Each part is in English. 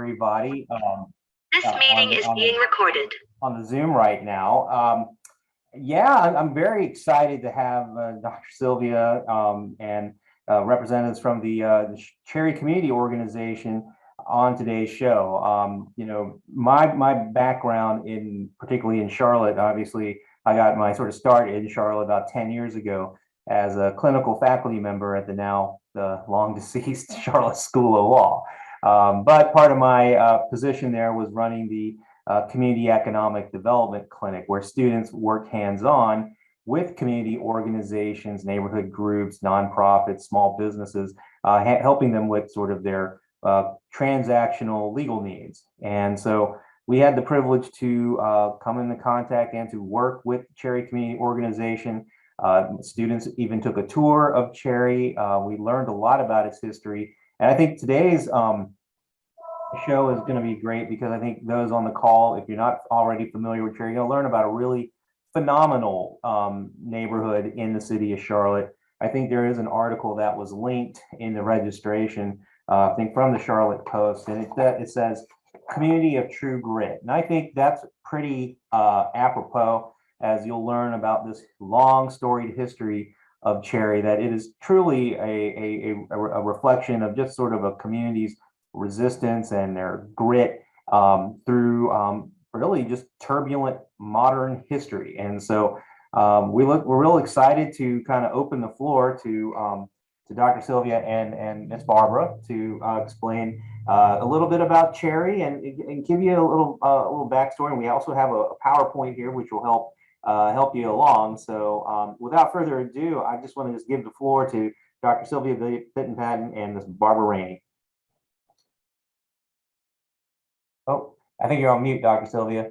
everybody. This meeting is being recorded on the Zoom right now. Yeah, I'm very excited to have Dr. Sylvia and representatives from the Cherry Community Organization on today's show. You know, my background particularly in Charlotte, obviously, I got my sort of start in Charlotte about 10 years ago as a clinical faculty member at the long deceased Charlotte School of Law. But part of my position there was running the Community Economic Development Clinic, where students work hands-on with community organizations, neighborhood groups, nonprofits, small businesses, helping them with sort of their transactional legal needs. And so we had the privilege to come into contact and to work with the Cherry Community Organization. Students even took a tour of Cherry. We learned a lot about its history. And I think today's show is going to be great because I think those on the call, if you're not already familiar with Cherry, you're going to learn about a really phenomenal neighborhood in the city of Charlotte. I think there is an article that was linked in the registration, I think from the Charlotte Post, and it says community of true grit. And I think that's pretty apropos, as you'll learn about this long storied history of Cherry, that it is truly a reflection of just sort of a community's resistance and their grit through really just turbulent modern history. And so we're real excited to kind of open the floor to Dr. Sylvia and Ms. Barbara to explain a little bit about Cherry and give you a little backstory. And we also have a PowerPoint here, which will help you along. So without further ado, I just want to just give the floor to Dr. Sylvia Bittle-Patton and Ms. Barbara Rainey. Oh, I think you're on mute, Dr. Sylvia.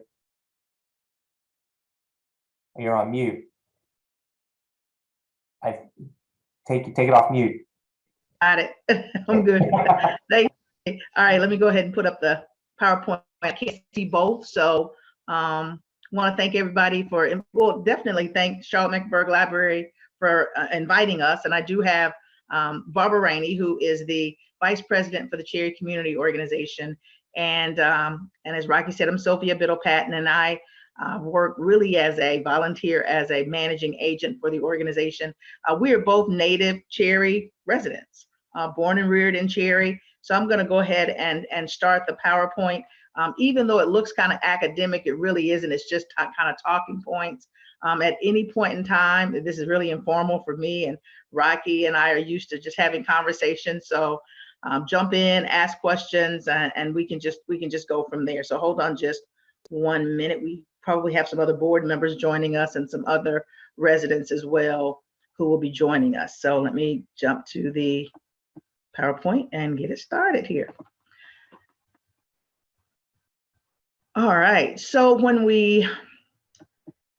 You're on mute. Take it off mute. Got it. I'm good. Thank you. All right, let me go ahead and put up the PowerPoint. I can't see both, so want to thank everybody definitely thank Charlotte Mecklenburg Library for inviting us. And I do have Barbara Rainey, who is the Vice President for the Cherry Community Organization. And as Rocky said, I'm Sylvia Bittle-Patton, and I work really as a volunteer, as a managing agent for the organization. We are both native Cherry residents, born and reared in Cherry. So I'm going to go ahead and start the PowerPoint. Even though it looks kind of academic, it really isn't. It's just kind of talking points. At any point in time, this is really informal for me, and Rocky and I are used to just having conversations. So jump in, ask questions, and we can just go from there. So hold on just 1 minute. We probably have some other board members joining us and some other residents as well who will be joining us. So let me jump to the PowerPoint and get it started here. All right, so when we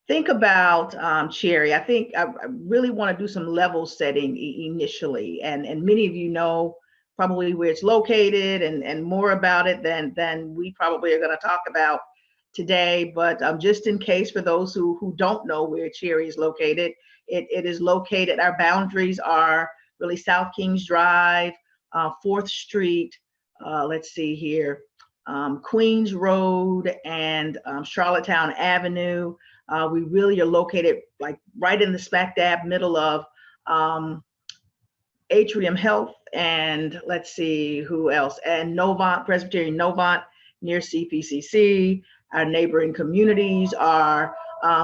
think about Cherry, I think I really want to do some level setting initially, and many of you know probably where it's located and more about it than we probably are going to talk about today. But just in case, for those who don't know where Cherry is located, it is located, our boundaries are really South Kings Drive, 4th Street, let's see here, Queens Road, and Charlottetown Avenue. We really are located like right in the smack dab middle of Atrium Health, and let's see who else, and Novant, Presbyterian Novant near CPCC. Our neighboring communities are,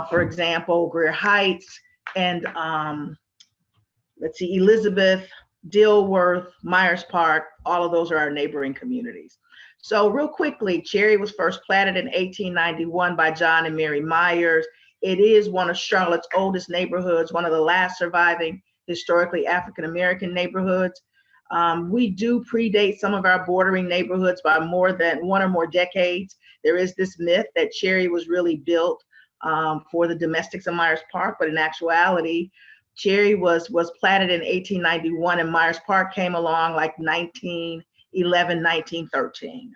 for example, Greer Heights and let's see, Elizabeth, Dilworth, Myers Park. All of those are our neighboring communities. So real quickly, Cherry was first platted in 1891 by John and Mary Myers. It is one of Charlotte's oldest neighborhoods, one of the last surviving historically African-American neighborhoods. We do predate some of our bordering neighborhoods by more than 1 or more decades. There is this myth that Cherry was really built for the domestics of Myers Park, but in actuality, Cherry was platted in 1891 and Myers Park came along like 1911, 1913.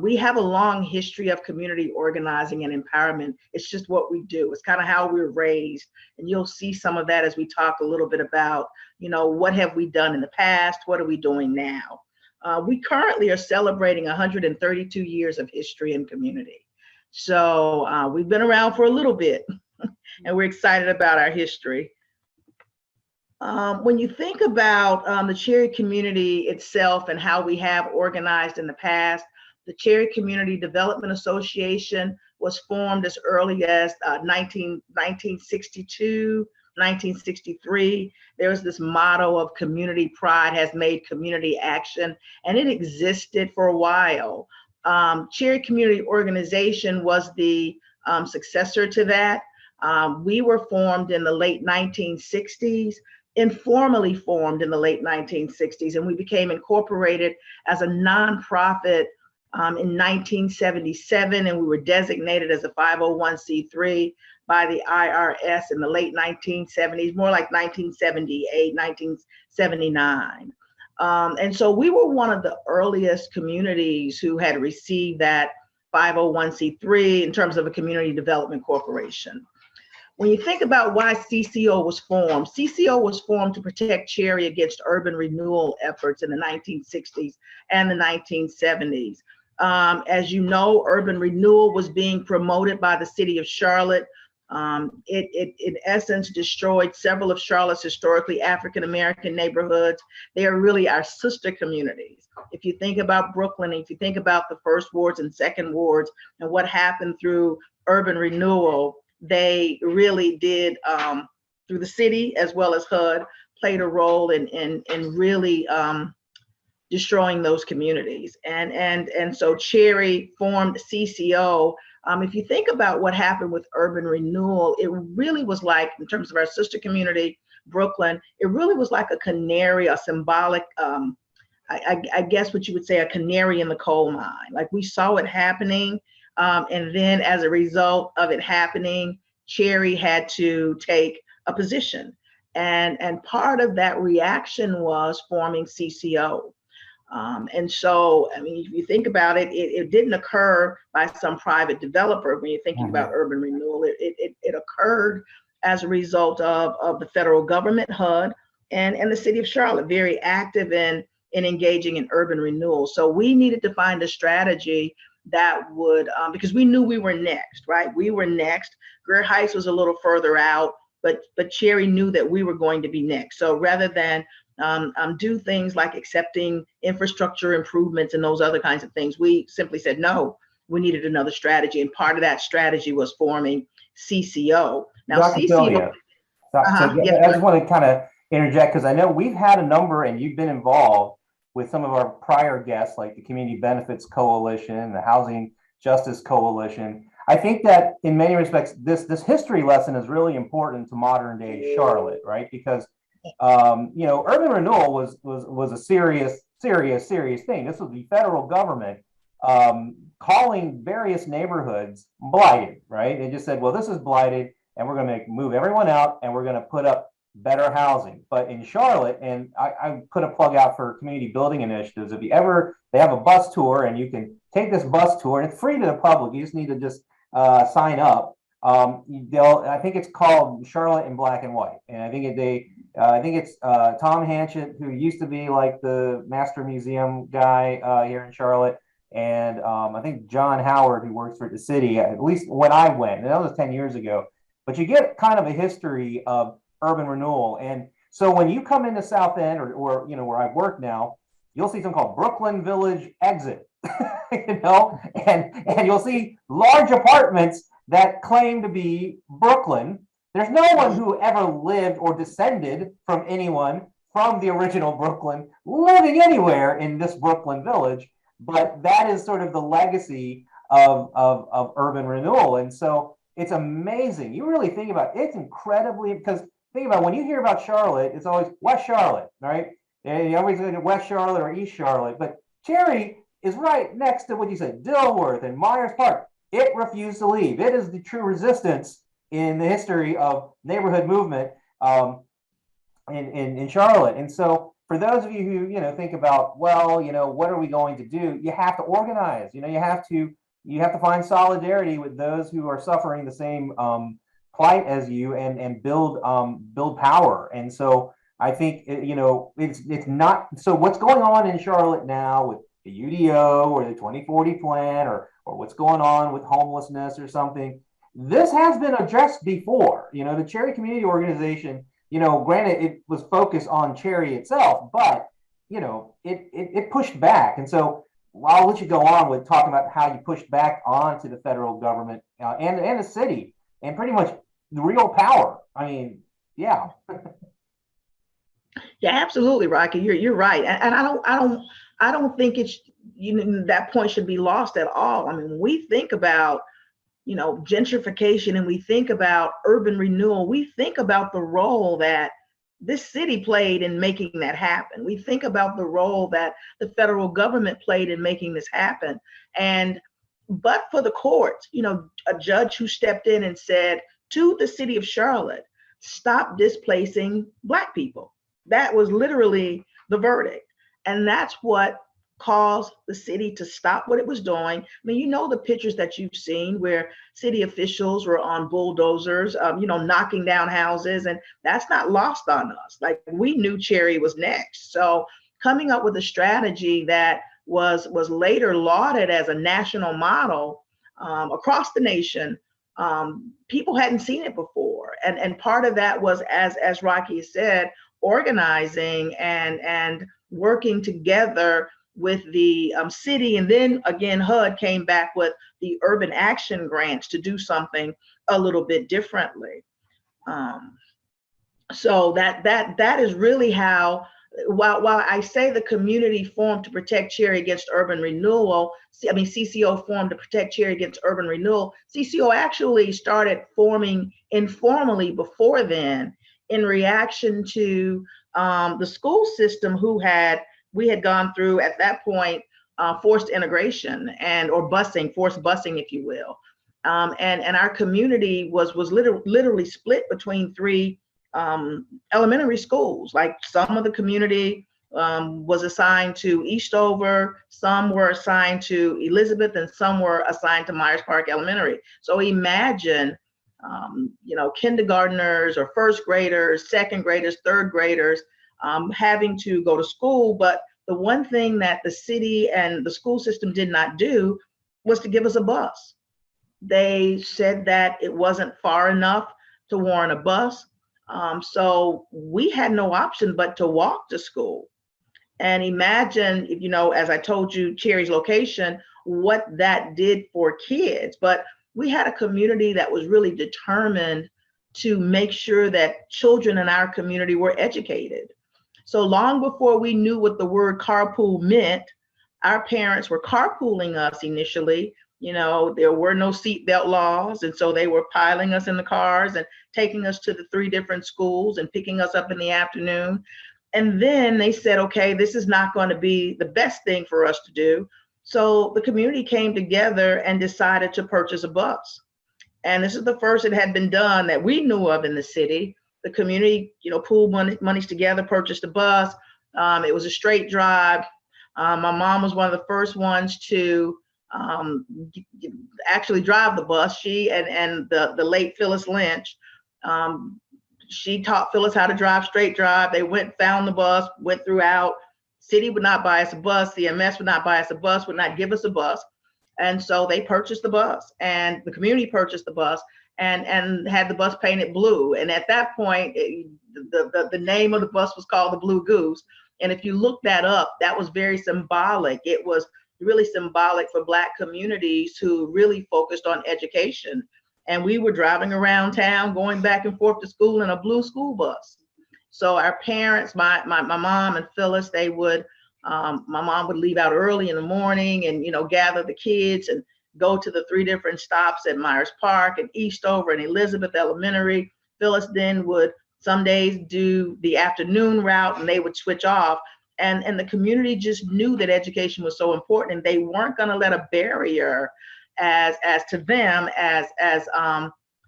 We have a long history of community organizing and empowerment. It's just what we do. It's kind of how we're raised. And you'll see some of that as we talk a little bit about, you know, what have we done in the past? What are we doing now? We currently are celebrating 132 years of history and community. So we've been around for a little bit and we're excited about our history. When you think about the Cherry community itself and how we have organized in the past, the Cherry Community Development Association was formed as early as 1962, 1963. There was this motto of community pride has made community action, and it existed for a while. Cherry Community Organization was the successor to that. We were formed in the late 1960s, informally formed in the late 1960s, and we became incorporated as a nonprofit in 1977, and we were designated as a 501c3 by the IRS in the late 1970s, more like 1978, 1979. And so we were one of the earliest communities who had received that 501c3 in terms of a community development corporation. When you think about why CCO was formed to protect Cherry against urban renewal efforts in the 1960s and the 1970s. As you know, urban renewal was being promoted by the city of Charlotte. It in essence destroyed several of Charlotte's historically African-American neighborhoods. They are really our sister communities. If you think about Brooklyn, if you think about the first wards and second wards and what happened through urban renewal, they really did, through the city as well as HUD, played a role in really destroying those communities. And so Cherry formed CCO. If you think about what happened with urban renewal, it really was like, in terms of our sister community, Brooklyn, it really was like a canary, a symbolic, I guess what you would say, a canary in the coal mine. Like we saw it happening. And then as a result of it happening, Cherry had to take a position. And part of that reaction was forming CCO. And so, I mean, if you think about it, it didn't occur by some private developer when you're thinking about urban renewal. It occurred as a result of the federal government, HUD, and the city of Charlotte, very active in engaging in urban renewal. So we needed to find a strategy that would, because we knew we were next, right? We were next. Greer Heights was a little further out, but Cherry knew that we were going to be next. So rather than do things like accepting infrastructure improvements and those other kinds of things, we simply said, no, we needed another strategy. And part of that strategy was forming CCO. Now, Dr. CCO. Sylvia, Yes, I just want to kind of interject because I know we've had a number and you've been involved with some of our prior guests, like the Community Benefits Coalition, the Housing Justice Coalition. I think that in many respects, this history lesson is really important to modern day Charlotte, right? Because you know, urban renewal was a serious thing. This was the federal government calling various neighborhoods blighted, right? They just said, well, this is blighted, and we're going to move everyone out, and we're going to put up better housing. But in Charlotte, and I put a plug out for community building initiatives. If you ever, they have a bus tour, and you can take this bus tour, and it's free to the public. You just need to just sign up. I think it's called Charlotte in Black and White, and I think it's Tom Hanchett, who used to be like the Master Museum guy here in Charlotte, and I think John Howard, who works for the city, at least when I went, and that was 10 years ago. But you get kind of a history of urban renewal, and so when you come into South End or you know where I work now, you'll see something called Brooklyn Village Exit, you know, and you'll see large apartments that claim to be Brooklyn. There's no one who ever lived or descended from anyone from the original Brooklyn living anywhere in this Brooklyn Village, but that is sort of the legacy of urban renewal. And so it's amazing. You really think about it, it's incredibly, because think about when you hear about Charlotte, it's always West Charlotte, right? And you always go to West Charlotte or East Charlotte, but Cherry is right next to what you said, Dilworth and Myers Park. It refused to leave. It is the true resistance in the history of neighborhood movement in Charlotte. And so for those of you who, you know, think about, well, you know, what are we going to do? You have to organize, you know, you have to find solidarity with those who are suffering the same plight as you and build power. And so I think, it's not, so what's going on in Charlotte now with the UDO or the 2040 plan or what's going on with homelessness or something, this has been addressed before. The Cherry Community Organization, granted it was focused on Cherry itself, but it pushed back. And so I'll let you go on with talking about how you pushed back onto the federal government and the city and pretty much the real power. I mean, yeah. Yeah, absolutely, Rocky. You're right, and I don't think it's that point should be lost at all. I mean, when we think about gentrification and we think about urban renewal, we think about the role that this city played in making that happen. We think about the role that the federal government played in making this happen. And but for the courts, a judge who stepped in and said to the city of Charlotte, stop displacing Black people. That was literally the verdict. And that's what caused the city to stop what it was doing. I mean, the pictures that you've seen where city officials were on bulldozers, knocking down houses, and that's not lost on us. Like, we knew Cherry was next. So coming up with a strategy that was later lauded as a national model across the nation, people hadn't seen it before. And part of that was, as Rocky said, organizing and working together with the city. And then again, HUD came back with the urban action grants to do something a little bit differently. So that is really how, while I say the community formed to protect Cherry against urban renewal, CCO formed to protect Cherry against urban renewal, CCO actually started forming informally before then in reaction to the school system we had gone through at that point forced integration or forced busing, if you will. And our community was literally split between three elementary schools. Like, some of the community was assigned to Eastover, some were assigned to Elizabeth, and some were assigned to Myers Park Elementary. So imagine, kindergartners or first graders, second graders, third graders having to go to school. But the one thing that the city and the school system did not do was to give us a bus. They said that it wasn't far enough to warrant a bus. So we had no option but to walk to school. And imagine, as I told you, Cherry's location, what that did for kids. But we had a community that was really determined to make sure that children in our community were educated. So long before we knew what the word carpool meant, our parents were carpooling us initially. There were no seatbelt laws. And so they were piling us in the cars and taking us to the 3 different schools and picking us up in the afternoon. And then they said, okay, this is not going to be the best thing for us to do. So the community came together and decided to purchase a bus. And this is the first that had been done that we knew of in the city. The community, pooled monies together, purchased a bus. It was a straight drive. My mom was one of the first ones to actually drive the bus. She and the late Phyllis Lynch, she taught Phyllis how to drive straight drive. They went, found the bus, went throughout. City would not buy us a bus. CMS would not buy us a bus, would not give us a bus. And so they purchased the bus, and the community purchased the bus and had the bus painted blue. And at that point, the name of the bus was called the Blue Goose. And if you look that up, that was very symbolic. It was really symbolic for Black communities who really focused on education. And we were driving around town, going back and forth to school in a blue school bus. So our parents, my mom and Phyllis, they would, my mom would leave out early in the morning and, gather the kids and go to the 3 different stops at Myers Park and Eastover and Elizabeth Elementary. Phyllis then would some days do the afternoon route, and they would switch off. And the community just knew that education was so important, and they weren't going to let a barrier as to them as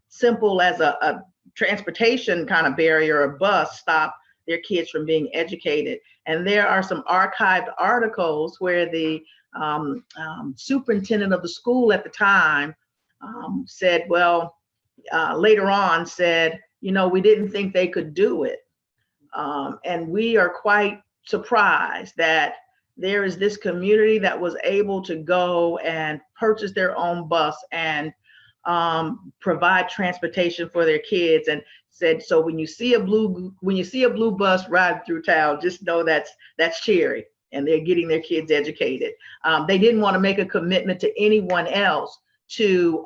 simple as a transportation kind of barrier, a bus, stop their kids from being educated. And there are some archived articles where the superintendent of the school at the time said, later on said, we didn't think they could do it. And we are quite surprised that there is this community that was able to go and purchase their own bus and provide transportation for their kids, and said, so when you see a blue bus riding through town, just know that's Cherry, and they're getting their kids educated. They didn't want to make a commitment to anyone else to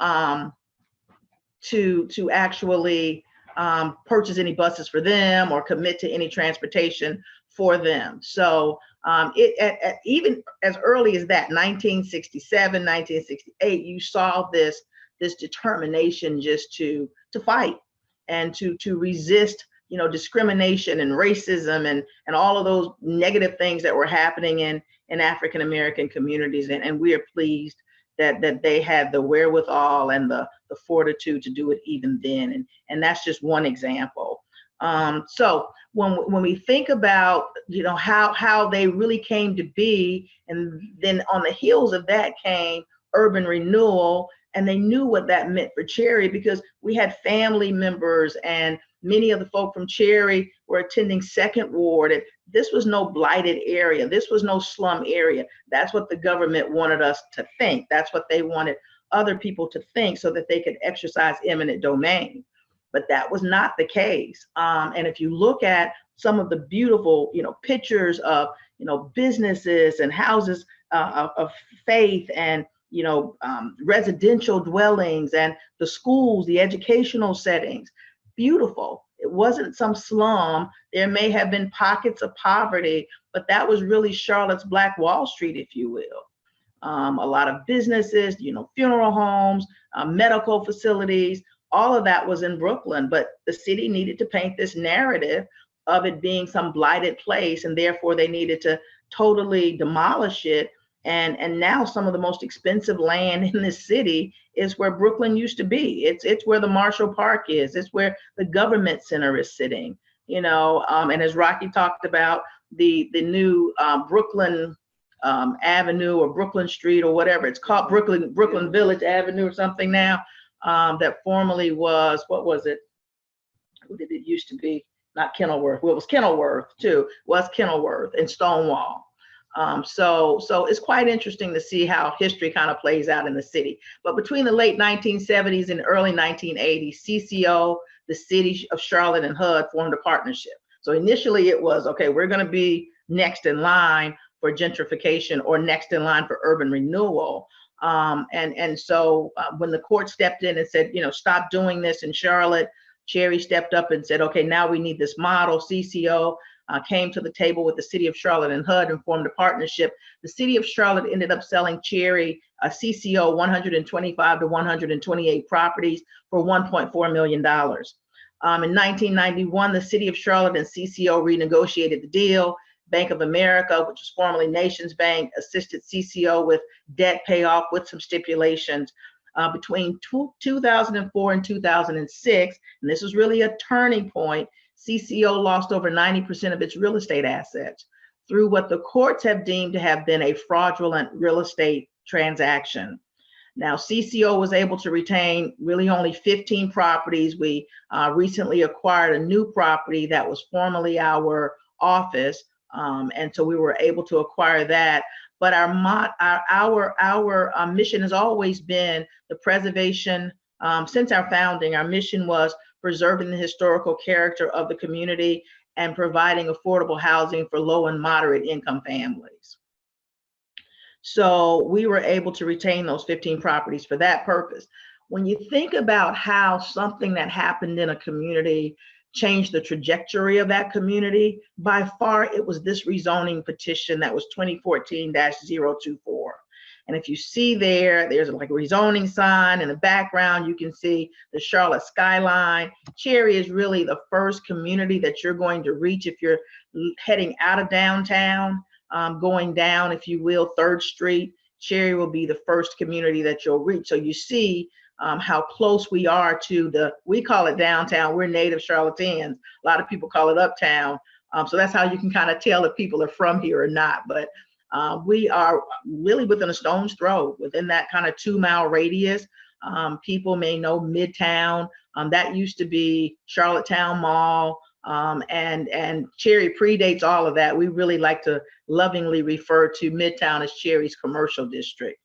actually purchase any buses for them or commit to any transportation for them. So even as early as that, 1967, 1968, you saw this determination just to fight and to resist, discrimination and racism and all of those negative things that were happening in African American communities. And we are pleased that they had the wherewithal and the fortitude to do it even then. And that's just one example. So when we think about, how they really came to be, and then on the heels of that came urban renewal, and they knew what that meant for Cherry, because we had family members and many of the folk from Cherry were attending Second Ward. And this was no blighted area. This was no slum area. That's what the government wanted us to think. That's what they wanted other people to think, so that they could exercise eminent domain. But that was not the case. And if you look at some of the beautiful, pictures of, businesses and houses of faith, and residential dwellings, and the schools, the educational settings, beautiful. It wasn't some slum. There may have been pockets of poverty, but that was really Charlotte's Black Wall Street, if you will. A lot of businesses, funeral homes, medical facilities, all of that was in Brooklyn, but the city needed to paint this narrative of it being some blighted place, and therefore they needed to totally demolish it. And now some of the most expensive land in this city is where Brooklyn used to be. It's where the Marshall Park is. It's where the government center is sitting. And as Rocky talked about, the new Brooklyn Avenue or Brooklyn Street or whatever it's called, Brooklyn Village Avenue or something now, that formerly was, what was it? What did it used to be? Not Kenilworth. Well, it was Kenilworth too. It was Kenilworth and Stonewall. So it's quite interesting to see how history kind of plays out in the city. But between the late 1970s and early 1980s, CCO, the city of Charlotte, and HUD formed a partnership. So initially it was, okay, we're going to be next in line for gentrification or next in line for urban renewal. And so when the court stepped in and said, stop doing this in Charlotte, Cherry stepped up and said, okay, now we need this model. CCO came to the table with the city of Charlotte and HUD and formed a partnership. The city of Charlotte ended up selling Cherry, CCO, 125 to 128 properties for $1.4 million. In 1991, the city of Charlotte and CCO renegotiated the deal. Bank of America, which was formerly Nations Bank, assisted CCO with debt payoff with some stipulations. Between 2004 and 2006, and this was really a turning point, CCO lost over 90% of its real estate assets through what the courts have deemed to have been a fraudulent real estate transaction. Now, CCO was able to retain really only 15 properties. We recently acquired a new property that was formerly our office, and so we were able to acquire that. But our mission has always been the preservation. Since our founding, our mission was preserving the historical character of the community and providing affordable housing for low and moderate income families. So we were able to retain those 15 properties for that purpose. When you think about how something that happened in a community changed the trajectory of that community, by far it was this rezoning petition that was 2014-024. And if you see there's like a rezoning sign in the background, you can see the Charlotte skyline. Cherry is really the first community that you're going to reach if you're heading out of downtown, going down, if you will, 3rd Street. Cherry will be the first community that you'll reach. So you see how close we are to we call it downtown. We're native Charlotteans. A lot of people call it uptown. So that's how you can kind of tell if people are from here or not. But we are really within a stone's throw, within that kind of 2-mile radius. People may know Midtown. That used to be Charlottetown Mall. And Cherry predates all of that. We really like to lovingly refer to Midtown as Cherry's commercial district.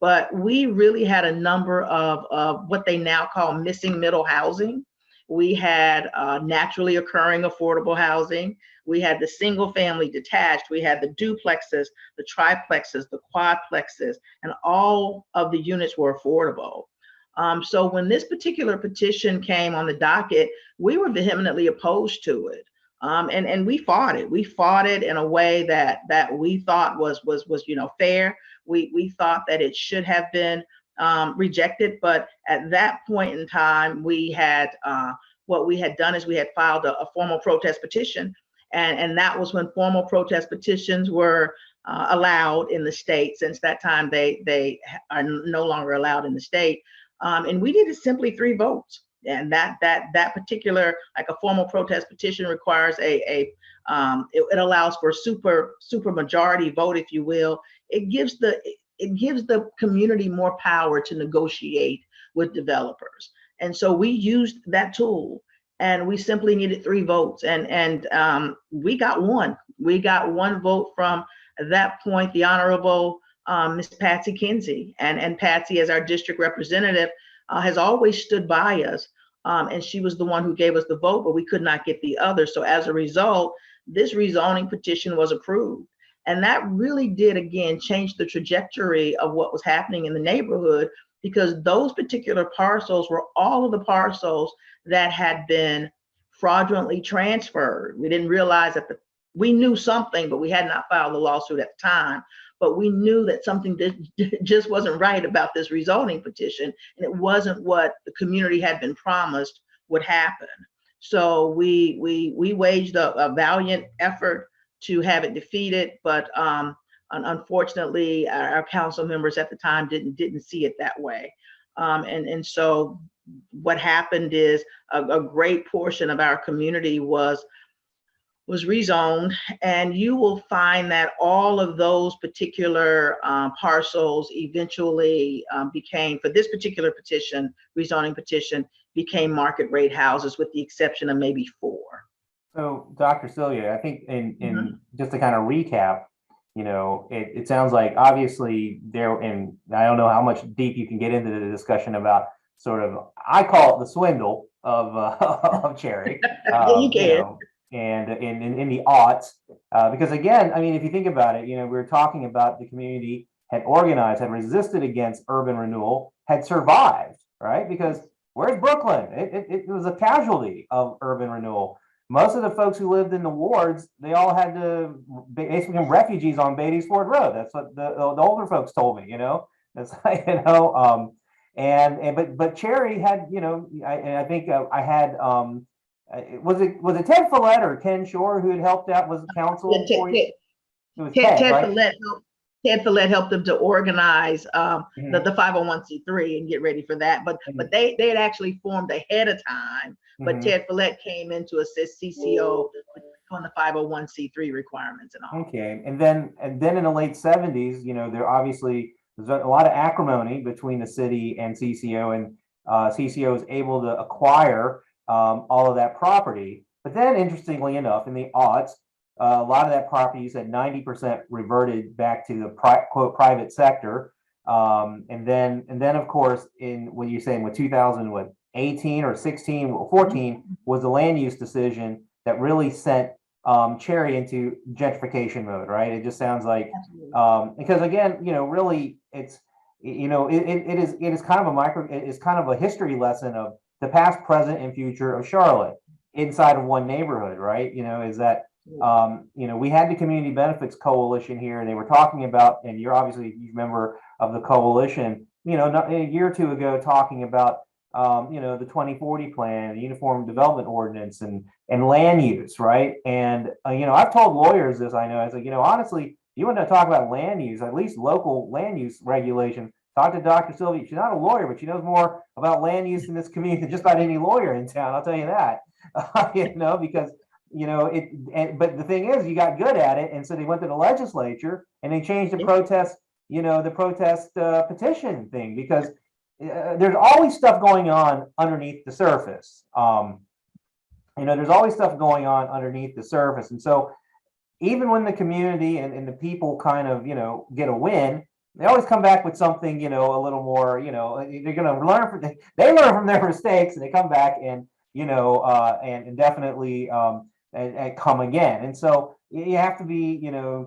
But we really had a number of what they now call missing middle housing. We had naturally occurring affordable housing. We had the single family detached. We had the duplexes, the triplexes, the quadplexes, and all of the units were affordable. So when this particular petition came on the docket, we were vehemently opposed to it. And we fought it. We fought it in a way that we thought was fair. We thought that it should have been rejected, but at that point in time, we had what we had done is we had filed a formal protest petition, and that was when formal protest petitions were allowed in the state. Since that time, they are no longer allowed in the state, and we needed simply 3 votes. And that particular, like a formal protest petition, requires it allows for super majority vote, if you will. It gives the community more power to negotiate with developers. And so we used that tool, and we simply needed 3 votes, and we got one. We got 1 vote from, at that point, the Honorable Miss Patsy Kinsey, and Patsy, as our district representative, has always stood by us. And she was the one who gave us the vote, but we could not get the other. So as a result, this rezoning petition was approved. And that really did, again, change the trajectory of what was happening in the neighborhood, because those particular parcels were all of the parcels that had been fraudulently transferred. We didn't realize that we knew something, but we had not filed the lawsuit at the time. But we knew that something just wasn't right about this rezoning petition, and it wasn't what the community had been promised would happen. So we waged a valiant effort to have it defeated, but unfortunately, our council members at the time didn't see it that way. And so what happened is a great portion of our community was rezoned, and you will find that all of those particular parcels eventually became, for this particular petition, rezoning petition, became market rate houses, with the exception of maybe 4. So, Dr. Sylvia, I think in just to kind of recap, it sounds like obviously there, and I don't know how much deep you can get into the discussion about sort of, I call it the swindle of Cherry. You can. And in the aughts, because again, I mean, if you think about it, we were talking about the community had organized, had resisted against urban renewal, had survived, right? Because where's Brooklyn? It was a casualty of urban renewal. Most of the folks who lived in the wards, they all had to basically become refugees on Beatty's Ford Road. That's what the older folks told me, That's but Cherry had, I think I had was it Ted Follett or Ken Shore who had helped out, was the council? Ted Follett helped them to organize the 501c3 and get ready for that. But they had actually formed ahead of time. But Ted Follett came in to assist CCO on the 501c3 requirements and all. Okay, and then in the late 70s, there obviously was a lot of acrimony between the city and CCO, and CCO was able to acquire all of that property. But then, interestingly enough, in the aughts, a lot of that property, you said 90% reverted back to the quote private sector, and then of course, in what you're saying with 2018 or 16 or 14 was the land use decision that really sent Cherry into gentrification mode, right? It just sounds like because again, really, it's it is kind of a history lesson of the past, present, and future of Charlotte inside of one neighborhood, right? Is that we had the Community Benefits Coalition here, and they were talking about, and you're obviously a member of the coalition, a year or two ago, talking about the 2040 plan, the Uniform Development Ordinance, and land use, right? And I've told lawyers this. I know, I said, honestly, you want to talk about land use, at least local land use regulation, talk to Dr. Sylvia. She's not a lawyer, but she knows more about land use in this community than just about any lawyer in town. I'll tell you that. Because but the thing is, you got good at it, and so they went to the legislature and they changed the protest, petition thing, because there's always stuff going on underneath the surface. there's always stuff going on underneath the surface. And so even when the community and the people kind of, get a win, they always come back with something, a little more, they're going to learn they learn from their mistakes, and they come back and, and definitely and come again. And so you have to be,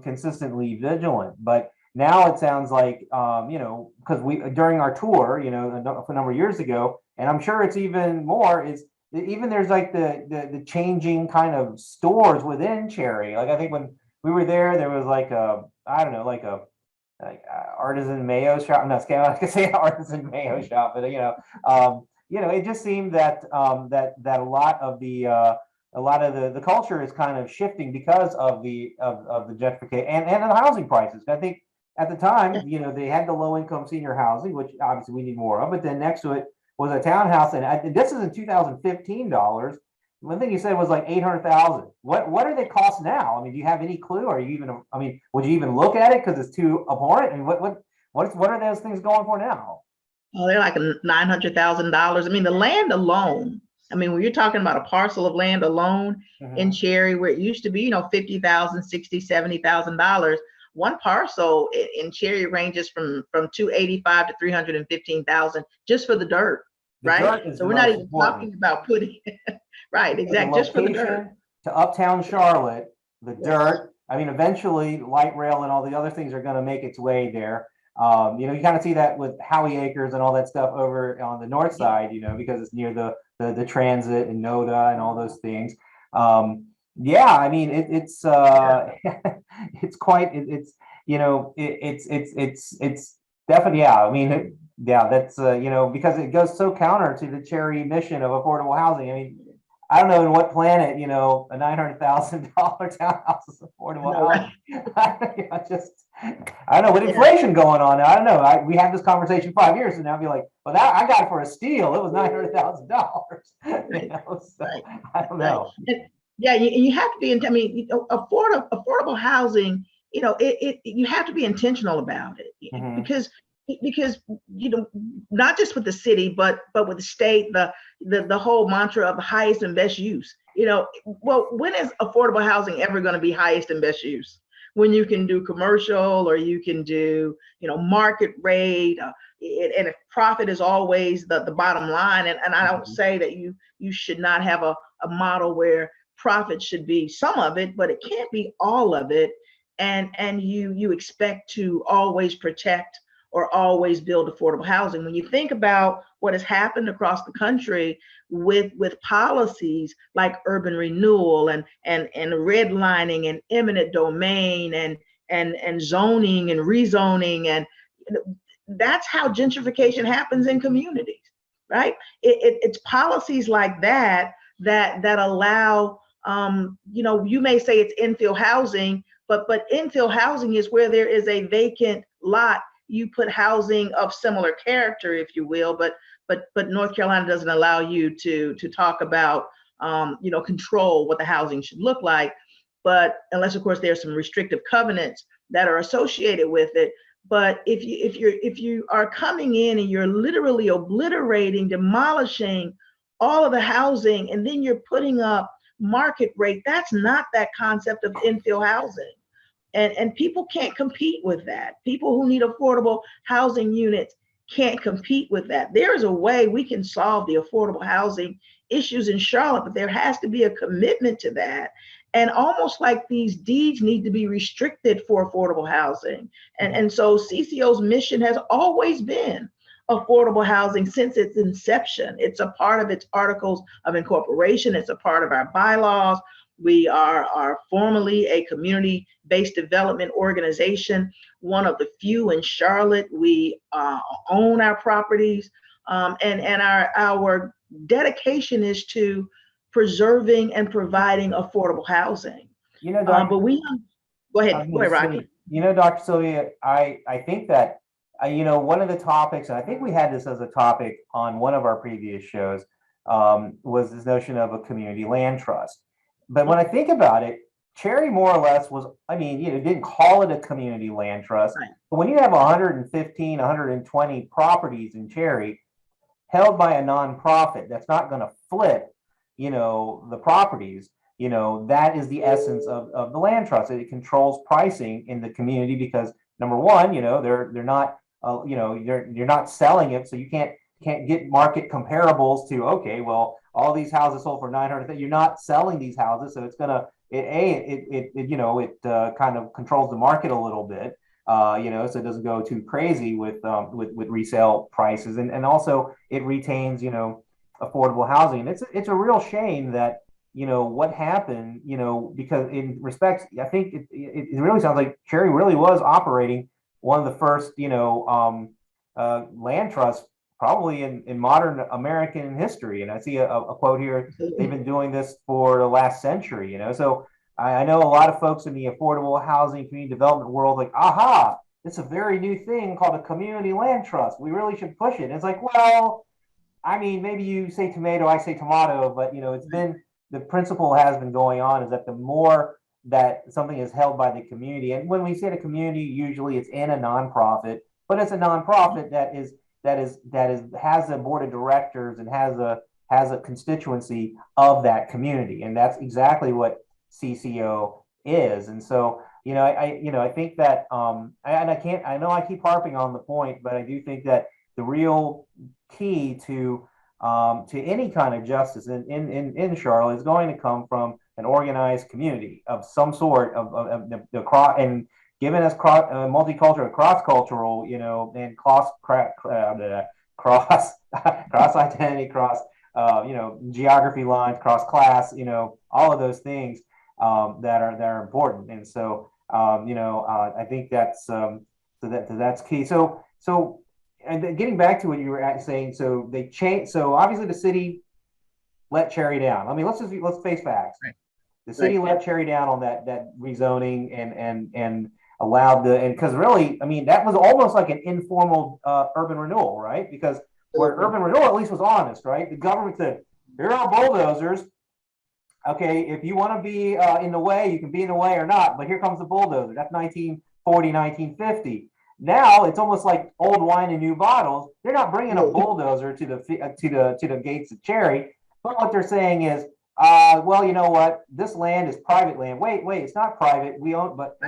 consistently vigilant. But now it sounds like, because during our tour, a number of years ago, and I'm sure it's even more, is even there's like the changing kind of stores within Cherry. Like I think when we were there was like I don't know, like artisan mayo shop. I'm not I could say artisan mayo shop, but it just seemed that that a lot of the culture is kind of shifting because of the gentrification and the housing prices. I think at the time, they had the low income senior housing, which obviously we need more of, but then next to it was a townhouse, and this is in 2015 dollars. One thing you said was like 800,000. What are they cost now? I mean, do you have any clue? Are you even? I mean, would you even look at it because it's too abhorrent? And what are those things going for now? Oh, they're like $900,000. I mean, the land alone. I mean, when you're talking about a parcel of land alone in Cherry, where it used to be, $50,000, $60,000, $70,000. One parcel in Cherry ranges from 285 to 315,000 just for the dirt, right? So we're not even talking about putting right, exactly, just for the dirt. To uptown Charlotte, the dirt. I mean, eventually, light rail and all the other things are going to make its way there. You kind of see that with Howie Acres and all that stuff over on the north side, because it's near the transit and NODA and all those things. Yeah, I mean, it's it's quite, it's definitely, yeah. I mean, yeah, that's because it goes so counter to the Cherry mission of affordable housing. I mean, I don't know in what planet, a $900,000 townhouse is affordable housing. I don't know, with inflation going on. I don't know. We had this conversation 5 years, and now I'd be like, well, that I got it for a steal. It was $900,000. So, I don't know. Yeah, you have to be. I mean, affordable housing. You have to be intentional about it because not just with the city, but with the state, the whole mantra of the highest and best use. Well, when is affordable housing ever going to be highest and best use? When you can do commercial, or you can do market rate, and if profit is always the bottom line. And I don't say that you should not have a model where profit should be some of it, but it can't be all of it. And you expect to always protect or always build affordable housing. When you think about what has happened across the country with policies like urban renewal and redlining and eminent domain and zoning and rezoning, and that's how gentrification happens in communities, right? It's policies like that allow you may say it's infill housing, but infill housing is where there is a vacant lot. You put housing of similar character, if you will, but North Carolina doesn't allow you to talk about control what the housing should look like, but unless of course there's some restrictive covenants that are associated with it. But if you are coming in and you're literally obliterating, demolishing all of the housing, and then you're putting up market rate, that's not that concept of infill housing. And people can't compete with that. People who need affordable housing units can't compete with that. There is a way we can solve the affordable housing issues in Charlotte, but there has to be a commitment to that. And almost like these deeds need to be restricted for affordable housing. And so CCO's mission has always been affordable housing since its inception. It's a part of its articles of incorporation. It's a part of our bylaws. We are formally a community-based development organization, one of the few in Charlotte. We own our properties, and our dedication is to preserving and providing affordable housing. But we go ahead, Rocky. Dr. Sylvia, I think that one of the topics, and I think we had this as a topic on one of our previous shows, was this notion of a community land trust. But when I think about it, Cherry more or less was, didn't call it a community land trust. Right. But when you have 115, 120 properties in Cherry held by a nonprofit that's not going to flip, the properties, that is the essence of the land trust. It controls pricing in the community because number one, they're not, you're not selling it, so you can't get market comparables to, okay, well, all these houses sold for 900. You're not selling these houses, so it's gonna kind of controls the market a little bit, so it doesn't go too crazy with resale prices, and also it retains affordable housing. And it's a real shame that what happened, because in respects, I think it really sounds like Cherry really was operating one of the first, land trusts probably in modern American history. And I see a quote here, they've been doing this for the last century, So I know a lot of folks in the affordable housing community development world, like, aha, it's a very new thing called a community land trust. We really should push it. And it's like, well, I mean, maybe you say tomato, I say tomato, but it's been, the principle has been going on is that the more that something is held by the community, and when we say the community, usually it's in a nonprofit, but it's a nonprofit that has a board of directors and has a constituency of that community, and that's exactly what CCO is. And so I think that I know I keep harping on the point, but I do think that the real key to any kind of justice in Charlotte is going to come from an organized community of some sort of the cross, and given as multicultural, cross-cultural, and cross identity, cross geography lines, cross class, all of those things that are important. And so I think that's that's key. So and getting back to what you were saying, so they changed. So obviously the city let Cherry down. I mean, let's face facts. Right. The city let Cherry down on that rezoning and allowed and because really, I mean, that was almost like an informal urban renewal, right? Because where urban renewal at least was honest, right? The government said, here are bulldozers. Okay, if you want to be in the way, you can be in the way or not. But here comes the bulldozer. That's 1940, 1950. Now it's almost like old wine in new bottles. They're not bringing a bulldozer to the gates of Cherry, but what they're saying is, well, you know what? This land is private land. Wait, it's not private. We own, but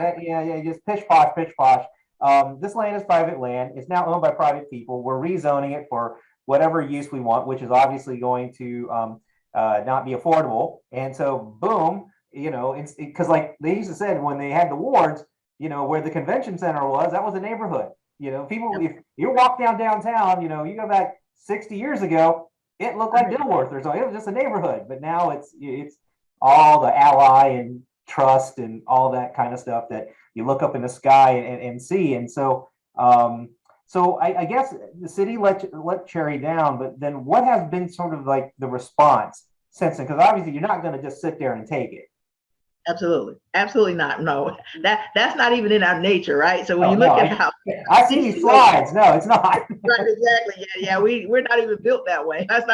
just pish posh. This land is private land. It's now owned by private people. We're rezoning it for whatever use we want, which is obviously going to not be affordable. And so, boom, it's because like they used to say when they had the wards, where the convention center was, that was a neighborhood. People, if you walk downtown, you go back 60 years ago, it looked like Dilworth or something. It was just a neighborhood, but now it's all the ally and trust and all that kind of stuff that you look up in the sky and see. And so, I guess the city let Cherry down, but then what has been sort of like the response since then? Because obviously you're not going to just sit there and take it. Absolutely not. No, that's not even in our nature, right? So when you look at how I see these slides, no, it's not. Right, exactly. Yeah. We're not even built that way. That's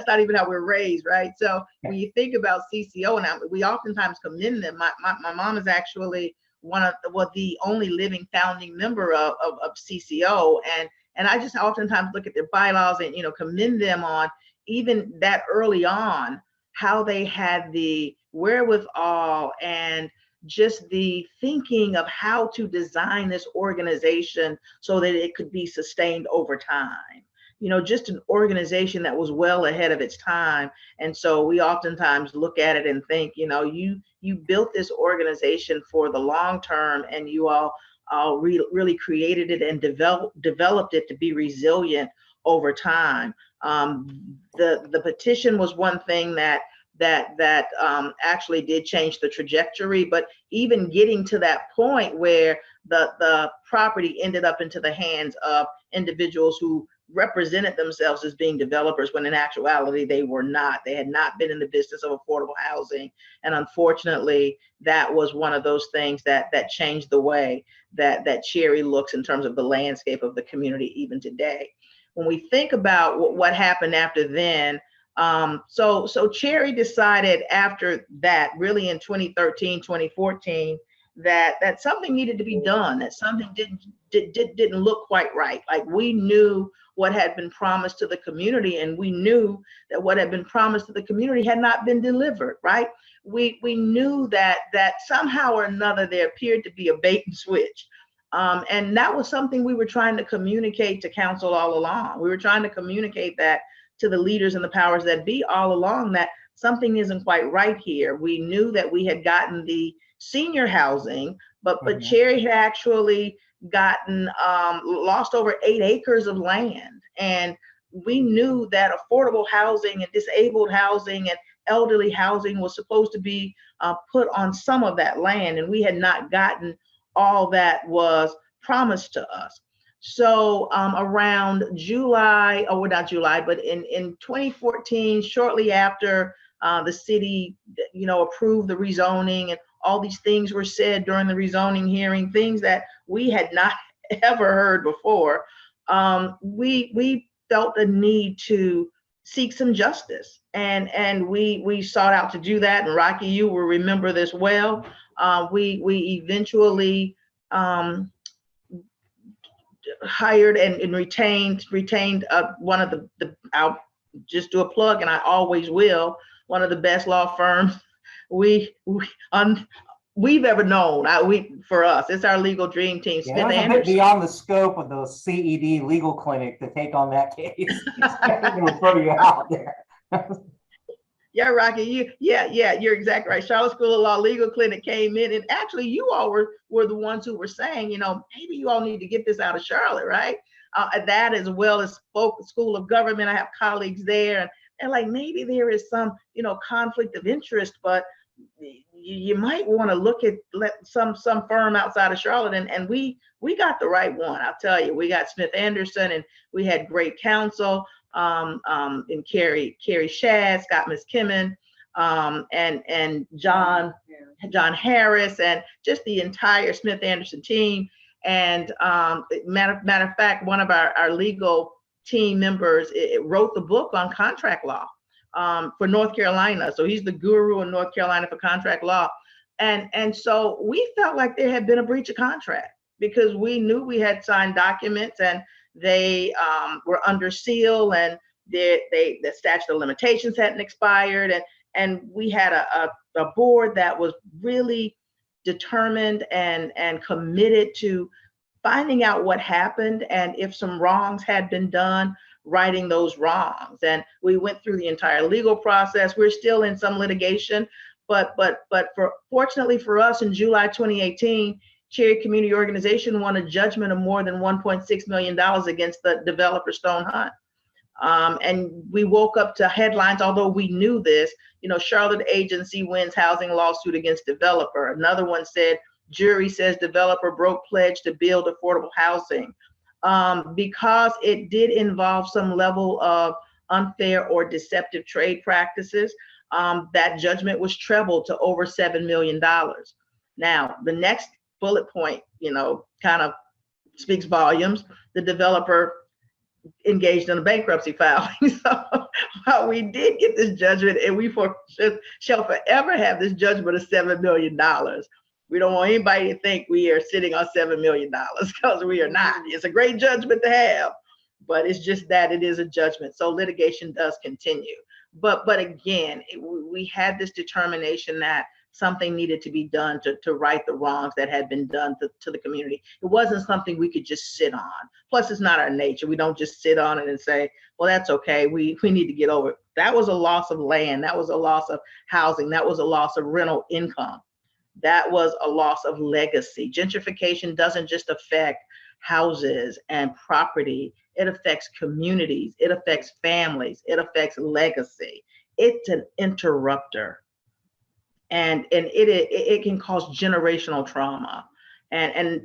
not even how we're raised, right? So when you think about CCO, and we oftentimes commend them. My mom is actually the only living founding member of CCO, and I just oftentimes look at their bylaws and commend them on even that early on how they had the wherewithal and just the thinking of how to design this organization so that it could be sustained over time. Just an organization that was well ahead of its time. And so we oftentimes look at it and think, you built this organization for the long term, and you all really created it and developed it to be resilient over time. The petition was one thing that actually did change the trajectory, but even getting to that point where the property ended up into the hands of individuals who represented themselves as being developers, when in actuality they were not. They had not been in the business of affordable housing, and unfortunately that was one of those things that changed the way that Cherry looks in terms of the landscape of the community even today. When we think about what happened after then, so Cherry decided after that, really in 2013, 2014, that something needed to be done, that something didn't look quite right. Like, we knew what had been promised to the community, and we knew that what had been promised to the community had not been delivered, right? We knew that somehow or another there appeared to be a bait and switch. And that was something we were trying to communicate to council all along. We were trying to communicate that to the leaders and the powers that be all along, that something isn't quite right here. We knew that we had gotten the senior housing, but Cherry had actually gotten lost over 8 acres of land. And we knew that affordable housing and disabled housing and elderly housing was supposed to be put on some of that land, and we had not gotten all that was promised to us. So around July, or not July, but in 2014, shortly after the city, approved the rezoning, and all these things were said during the rezoning hearing, things that we had not ever heard before, we felt a need to seek some justice, and we sought out to do that. And Rocky, you will remember this well. We eventually hired and retained one of the I'll just do a plug, and I always will, one of the best law firms we've ever known. For us, it's our legal dream team. Yeah, Smith it was a Anderson. bit beyond the scope of the CED legal clinic to take on that case. I'm going to throw you out there. Yeah, Rocky, you're exactly right. Charlotte School of Law Legal Clinic came in, and actually you all were the ones who were saying, maybe you all need to get this out of Charlotte, right? That, as well as School of Government. I have colleagues there, and like, maybe there is some, conflict of interest, but you might want to look at some firm outside of Charlotte, and we got the right one. I'll tell you, we got Smith Anderson, and we had great counsel. And Carrie Shad, Scott Miskimen, and John Harris, and just the entire Smith Anderson team. And matter of fact, one of our legal team members wrote the book on contract law for North Carolina. So he's the guru in North Carolina for contract law. And so we felt like there had been a breach of contract, because we knew we had signed documents, and they were under seal, and the statute of limitations hadn't expired, and we had a board that was really determined and committed to finding out what happened, and if some wrongs had been done, righting those wrongs. And we went through the entire legal process. We're still in some litigation, but fortunately for us, in July 2018, Cherry Community Organization won a judgment of more than $1.6 million against the developer Stone Hunt. And we woke up to headlines, although we knew this, Charlotte agency wins housing lawsuit against developer. Another one said, jury says developer broke pledge to build affordable housing. Because it did involve some level of unfair or deceptive trade practices, that judgment was trebled to over $7 million. Now, the next bullet point, kind of speaks volumes. The developer engaged in a bankruptcy filing. So while we did get this judgment, and we shall forever have this judgment of $7 million, we don't want anybody to think we are sitting on $7 million, because we are not. It's a great judgment to have, but it's just that it is a judgment. So litigation does continue. But again, we had this determination that something needed to be done to right the wrongs that had been done to the community. It wasn't something we could just sit on. Plus, it's not our nature. We don't just sit on it and say, well, that's okay. We need to get over it. That was a loss of land. That was a loss of housing. That was a loss of rental income. That was a loss of legacy. Gentrification doesn't just affect houses and property. It affects communities. It affects families. It affects legacy. It's an interrupter. And it can cause generational trauma, and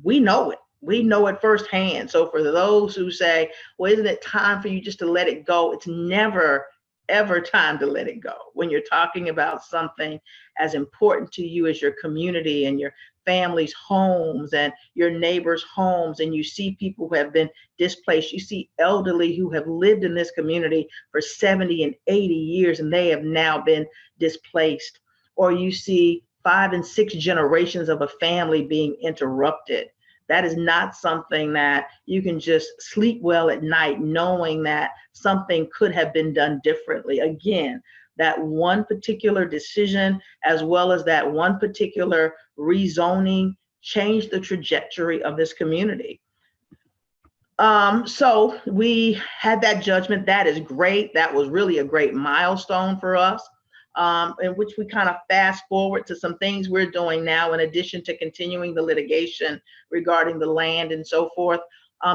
we know it. We know it firsthand. So for those who say, well, isn't it time for you just to let it go? It's never, ever time to let it go. When you're talking about something as important to you as your community and your family's homes and your neighbors' homes, and you see people who have been displaced, you see elderly who have lived in this community for 70 and 80 years, and they have now been displaced, or you see 5 and 6 generations of a family being interrupted. That is not something that you can just sleep well at night knowing that something could have been done differently. Again, that one particular decision, as well as that one particular rezoning, changed the trajectory of this community. So we had that judgment. That is great. That was really a great milestone for us, in which we kind of fast forward to some things we're doing now, in addition to continuing the litigation regarding the land and so forth.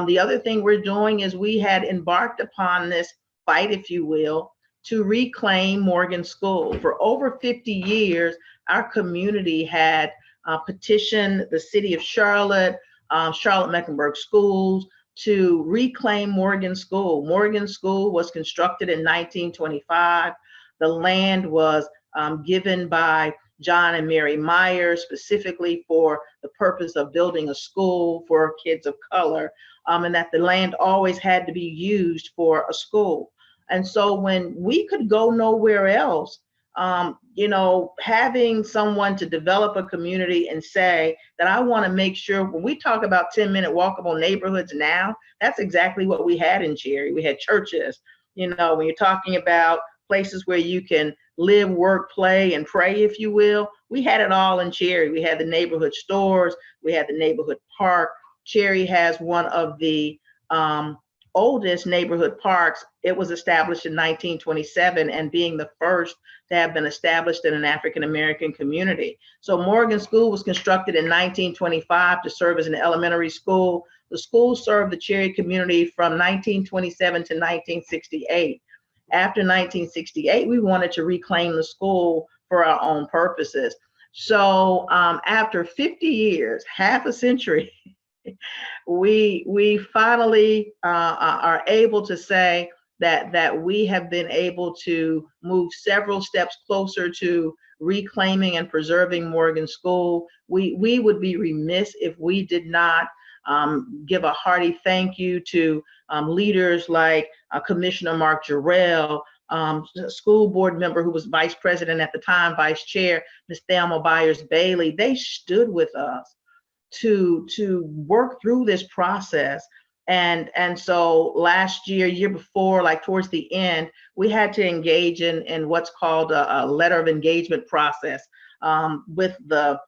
The other thing we're doing is we had embarked upon this fight, if you will, to reclaim Morgan School. For over 50 years, our community had petitioned the city of Charlotte, Charlotte Mecklenburg Schools, to reclaim Morgan School. Morgan School was constructed in 1925. The land was given by John and Mary Myers specifically for the purpose of building a school for kids of color, and that the land always had to be used for a school. And so when we could go nowhere else, having someone to develop a community and say that I want to make sure, when we talk about 10-minute walkable neighborhoods now, that's exactly what we had in Cherry. We had churches, when you're talking about places where you can live, work, play, and pray, if you will, we had it all in Cherry. We had the neighborhood stores, we had the neighborhood park. Cherry has one of the oldest neighborhood parks. It was established in 1927, and being the first to have been established in an African-American community. So Morgan School was constructed in 1925 to serve as an elementary school. The school served the Cherry community from 1927 to 1968. After 1968, we wanted to reclaim the school for our own purposes. So after 50 years, half a century, we finally are able to say that we have been able to move several steps closer to reclaiming and preserving Morgan School. We would be remiss if we did not give a hearty thank you to leaders like Commissioner Mark Jarrell, school board member who was vice president at the time, vice chair, Ms. Thelma Byers-Bailey. They stood with us to work through this process. And so last year before, like towards the end, we had to engage in what's called a letter of engagement process with the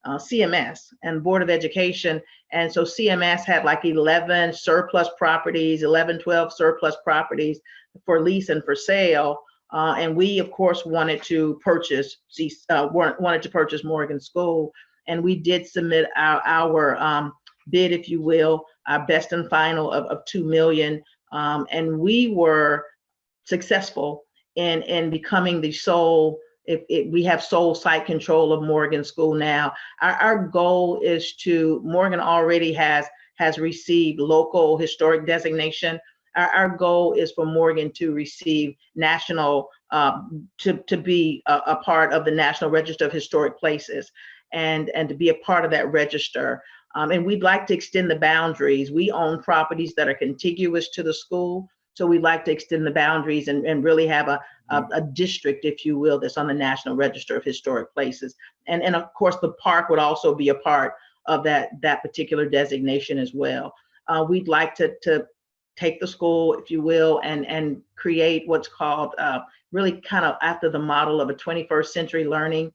CMS and Board of Education. And so CMS had like 11 surplus properties, 12 surplus properties for lease and for sale. And we, of course, wanted to purchase Morgan School. And we did submit our bid, if you will, our best and final of $2 million. And we were successful in becoming the sole, we have sole site control of Morgan School now. Our goal is Morgan already has received local historic designation. Our goal is for Morgan to receive national, to be a part of the National Register of Historic Places, and to be a part of that register. And we'd like to extend the boundaries. We own properties that are contiguous to the school. So we'd like to extend the boundaries and really have a district, if you will, that's on the National Register of Historic Places. And of course, the park would also be a part of that particular designation as well. We'd like to take the school, if you will, and create what's called really kind of after the model of a 21st century learning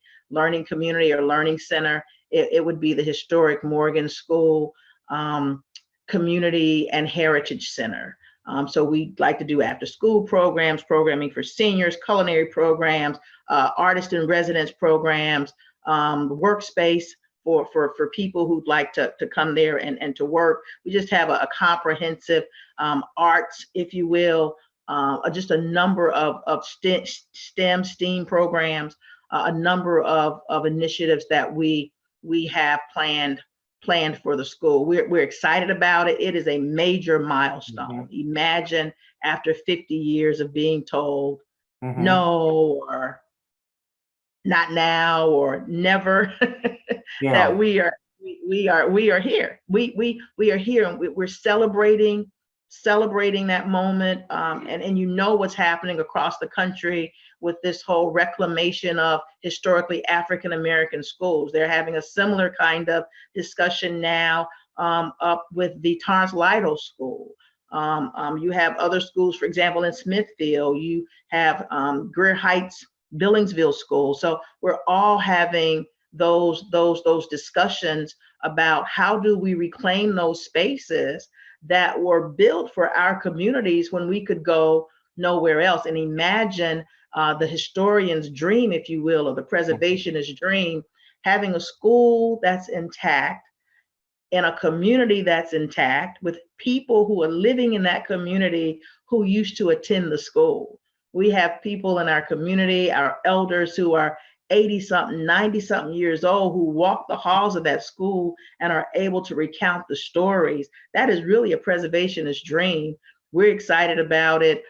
community or learning center. It would be the historic Morgan School Community and Heritage Center. So we'd like to do after school programs, programming for seniors, culinary programs, artist in residence programs, workspace for people who'd like to come there and to work. We just have a comprehensive arts, if you will, just a number of STEM programs, a number of initiatives that we have planned for the school. We're excited about it. It is a major milestone. Mm-hmm. Imagine after 50 years of being told mm-hmm. no, or not now, or never, yeah. that we are here. We are here, and we're celebrating that moment. And you know what's happening across the country with this whole reclamation of historically African-American schools. They're having a similar kind of discussion now up with the Torrance Lido School. You have other schools, for example, in Smithfield, you have Greer Heights, Billingsville School. So we're all having those discussions about how do we reclaim those spaces that were built for our communities when we could go nowhere else. And imagine the historian's dream, if you will, or the preservationist dream, having a school that's intact in a community that's intact with people who are living in that community who used to attend the school. We have people in our community, our elders who are 80 something, 90 something years old, who walk the halls of that school and are able to recount the stories. That is really a preservationist dream. We're excited about it.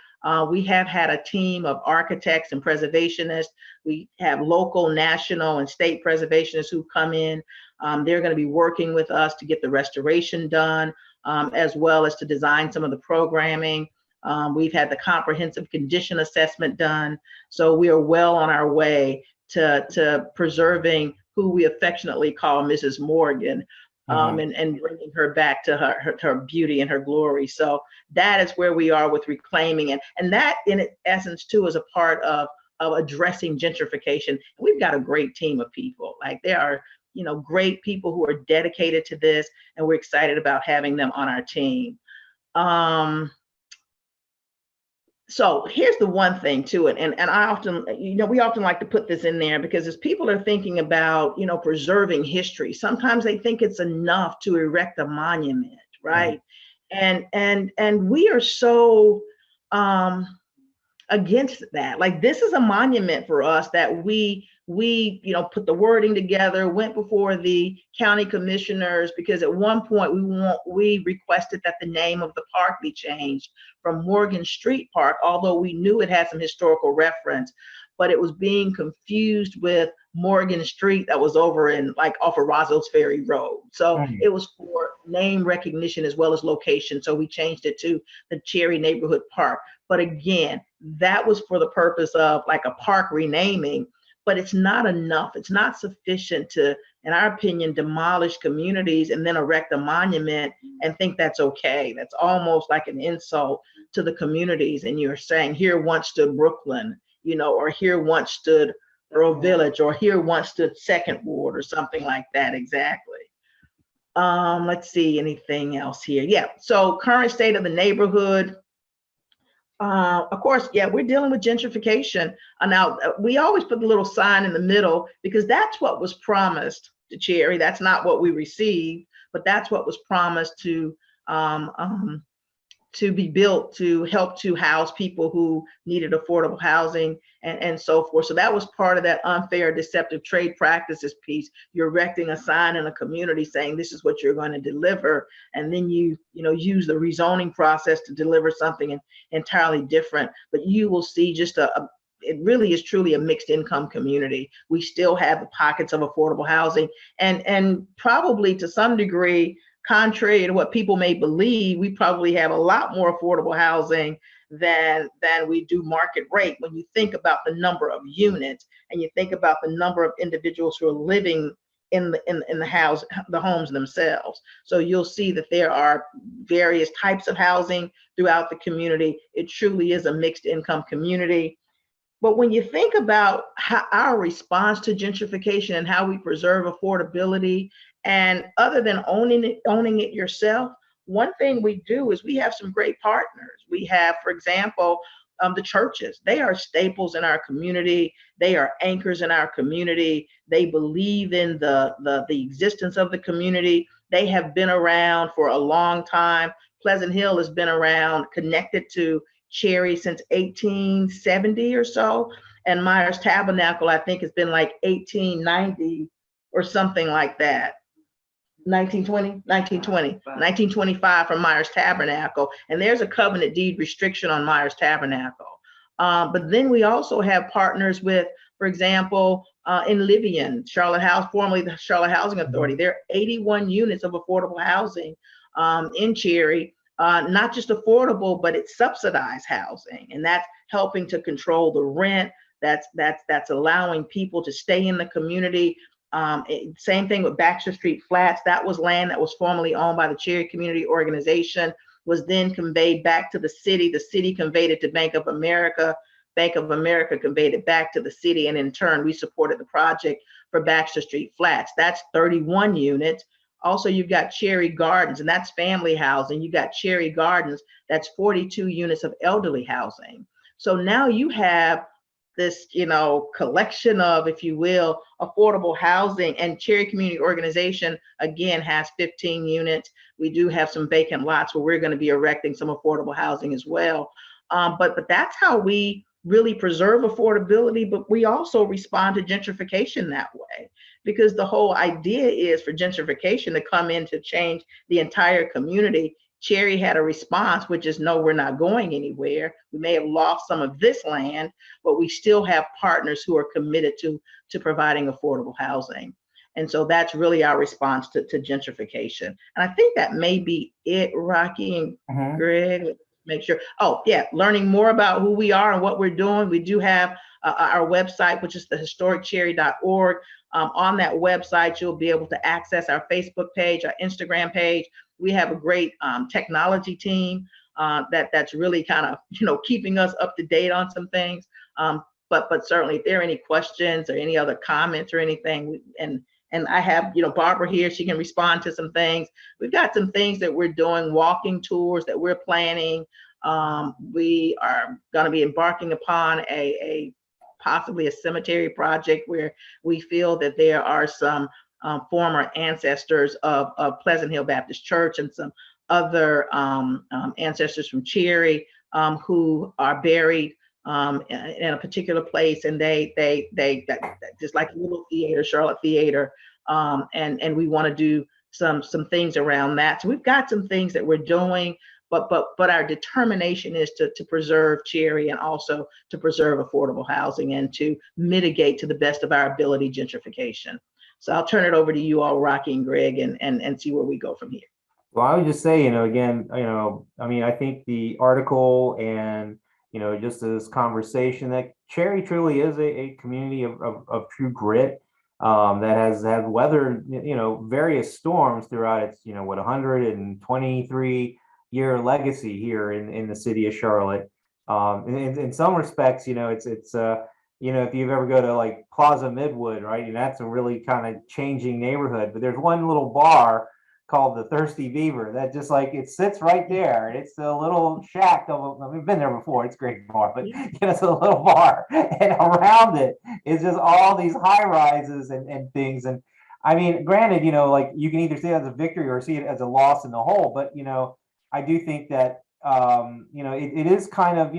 We have had a team of architects and preservationists. We have local, national, and state preservationists who come in. They're going to be working with us to get the restoration done, as well as to design some of the programming. We've had the comprehensive condition assessment done. So we are well on our way to preserving who we affectionately call Mrs. Morgan, and bringing her back to her beauty and her glory. So that is where we are with reclaiming it. And that in essence too is a part of addressing gentrification. We've got a great team of people. Like there are, great people who are dedicated to this, and we're excited about having them on our team. So here's the one thing to it, and I often, we often like to put this in there because as people are thinking about, preserving history, sometimes they think it's enough to erect a monument, right? And we are so against that. Like this is a monument for us that we put the wording together, went before the county commissioners, because at one point we requested that the name of the park be changed from Morgan Street Park, although we knew it had some historical reference, but it was being confused with Morgan Street that was over in off of Roslyn's Ferry Road. So it was for name recognition as well as location. So we changed it to the Cherry Neighborhood Park. But again, that was for the purpose of a park renaming, but it's not enough. It's not sufficient to, in our opinion, demolish communities and then erect a monument and think that's okay. That's almost like an insult to the communities. And you're saying here once stood Brooklyn, or here once stood Earl Village, or here once stood Second Ward, or something like that. Exactly. Let's see, anything else here? Yeah, so current state of the neighborhood. Of course, yeah, we're dealing with gentrification. Now, we always put the little sign in the middle because that's what was promised to Cherry. That's not what we received, but that's what was promised to be built to help to house people who needed affordable housing and so forth. So that was part of that unfair, deceptive trade practices piece. You're erecting a sign in a community saying this is what you're going to deliver, and then you use the rezoning process to deliver something entirely different. But you will see just it really is truly a mixed income community. We still have the pockets of affordable housing, and probably to some degree, contrary to what people may believe, we probably have a lot more affordable housing than we do market rate when you think about the number of units and you think about the number of individuals who are living in the homes themselves. So you'll see that there are various types of housing throughout the community. It truly is a mixed income community. But when you think about how our response to gentrification and how we preserve affordability, and other than owning it yourself, one thing we do is we have some great partners. We have, for example, the churches. They are staples in our community. They are anchors in our community. They believe in the existence of the community. They have been around for a long time. Pleasant Hill has been around, connected to Cherry since 1870 or so. And Myers Tabernacle, I think, has been 1890 or something like that. 1925 from Myers Tabernacle. And there's a covenant deed restriction on Myers Tabernacle. But then we also have partners with, for example, in Livian, Charlotte House, formerly the Charlotte Housing Authority. There are 81 units of affordable housing in Cherry, not just affordable, but it's subsidized housing. And that's helping to control the rent. That's allowing people to stay in the community Same thing with Baxter Street Flats. That was land that was formerly owned by the Cherry Community Organization, was then conveyed back to the city. The city conveyed it to Bank of America. Bank of America conveyed it back to the city, and in turn, we supported the project for Baxter Street Flats. That's 31 units. Also, you've got Cherry Gardens, and that's family housing. You got Cherry Gardens, that's 42 units of elderly housing. So now you have this, collection of, if you will, affordable housing. And Cherry Community Organization, again, has 15 units. We do have some vacant lots where we're going to be erecting some affordable housing as well. But that's how we really preserve affordability, but we also respond to gentrification that way, because the whole idea is for gentrification to come in to change the entire community. Cherry had a response, which is no, we're not going anywhere. We may have lost some of this land, but we still have partners who are committed to providing affordable housing. And so that's really our response to gentrification. And I think that may be it, Rocky and Greg. Make sure. Oh, yeah. Learning more about who we are and what we're doing. We do have our website, which is thehistoriccherry.org. On that website, you'll be able to access our Facebook page, our Instagram page. We have a great technology team that's really kind of, keeping us up to date on some things. But certainly, if there are any questions or any other comments or anything, and I have, Barbara here, she can respond to some things. We've got some things that we're doing, walking tours that we're planning. We are going to be embarking upon possibly a cemetery project where we feel that there are some former ancestors of Pleasant Hill Baptist Church and some other ancestors from Cherry who are buried in a particular place, and they just like a little theater, Charlotte Theater, and we want to do some things around that. So we've got some things that we're doing, but our determination is to preserve Cherry and also to preserve affordable housing and to mitigate to the best of our ability gentrification. So I'll turn it over to you all, Rocky and Greg, and see where we go from here. Well, I would just say, again, I mean, I think the article and just this conversation that Cherry truly is a community of true grit that has weathered, various storms throughout its, 123-year legacy here in the city of Charlotte. In some respects, it's if you've ever go to like Plaza Midwood, right, and that's a really kind of changing neighborhood, but there's one little bar called the Thirsty Beaver that just like it sits right there, and it's a little shack we've been there before, it's a great bar, but it's a little bar, and around it is just all these high rises and things. And I mean, granted, like you can either see it as a victory or see it as a loss in the whole, but I do think that it is kind of,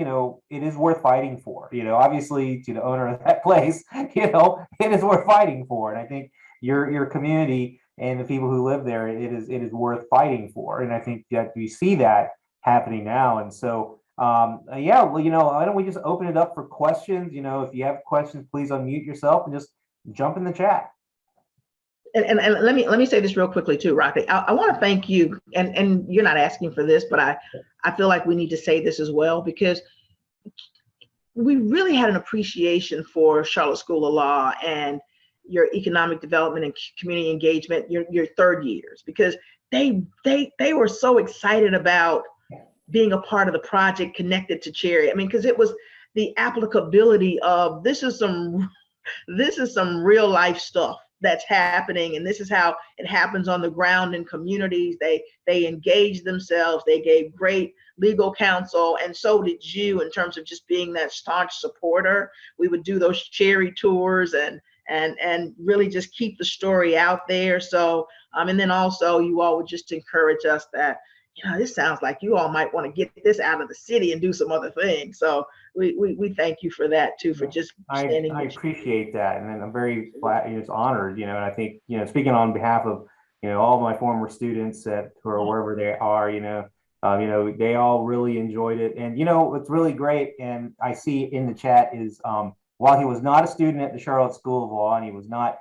it is worth fighting for, obviously to the owner of that place, it is worth fighting for. And I think your community and the people who live there, it is worth fighting for. And I think that we see that happening now. And so, yeah, well, why don't we just open it up for questions? If you have questions, please unmute yourself and just jump in the chat. And let me say this real quickly too, Rocky. I want to thank you, and you're not asking for this, but I feel like we need to say this as well, because we really had an appreciation for Charlotte School of Law and your economic development and community engagement, your third years, because they were so excited about being a part of the project connected to Cherry. I mean, because it was the applicability of this is some real life stuff that's happening, and this is how it happens on the ground in communities. They engaged themselves, they gave great legal counsel, and so did you in terms of just being that staunch supporter. We would do those Cherry tours and really just keep the story out there. So and then also you all would just encourage us that this sounds like you all might want to get this out of the city and do some other things. So we thank you for that too, for just standing. I appreciate that, and I'm very it's honored, and I think speaking on behalf of all of my former students who are wherever they are, they all really enjoyed it. And what's really great, and I see in the chat is while he was not a student at the Charlotte School of Law, and he was not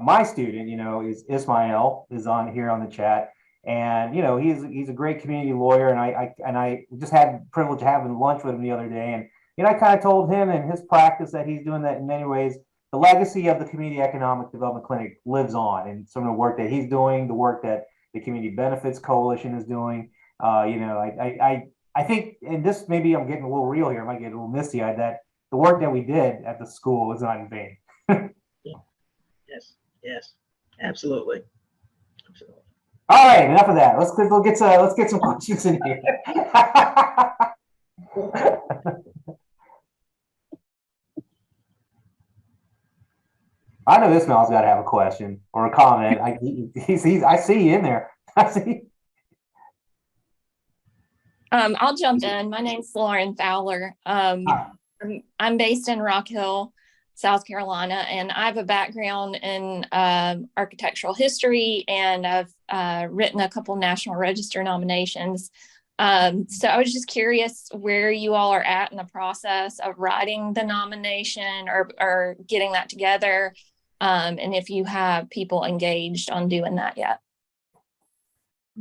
my student, is Ismail is on here on the chat. And he's a great community lawyer, and I just had the privilege of having lunch with him the other day, and I kind of told him in his practice that he's doing that in many ways the legacy of the Community Economic Development Clinic lives on, and some of the work that he's doing, the work that the Community Benefits Coalition is doing. I think, and this, maybe I'm getting a little real here, I might get a little misty-eyed, that the work that we did at the school is not in vain. Yes, yes, absolutely. Absolutely. All right, enough of that. Let's get some questions in here. I know this man's got to have a question or a comment. I see you in there. I see. I'll jump in. My name's Lauren Fowler. I'm based in Rock Hill, South Carolina, and I have a background in architectural history, and I've written a couple National Register nominations. So I was just curious where you all are at in the process of writing the nomination or getting that together, and if you have people engaged on doing that yet.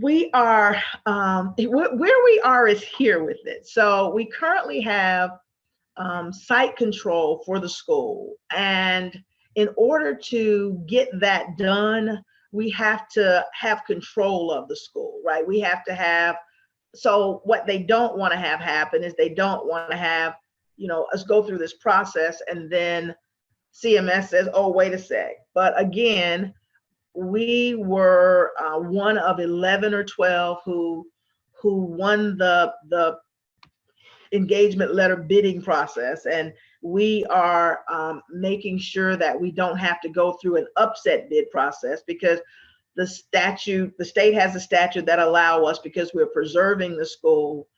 We are, where we are is here with it. So we currently have site control for the school. And in order to get that done, we have to have control of the school, right? We have to have, so what they don't want to have happen is they don't want to have, us go through this process and then CMS says, oh, wait a sec. But again, we were one of 11 or 12 who won the engagement letter bidding process, and we are making sure that we don't have to go through an upset bid process, because the state has a statute that allow us, because we're preserving the school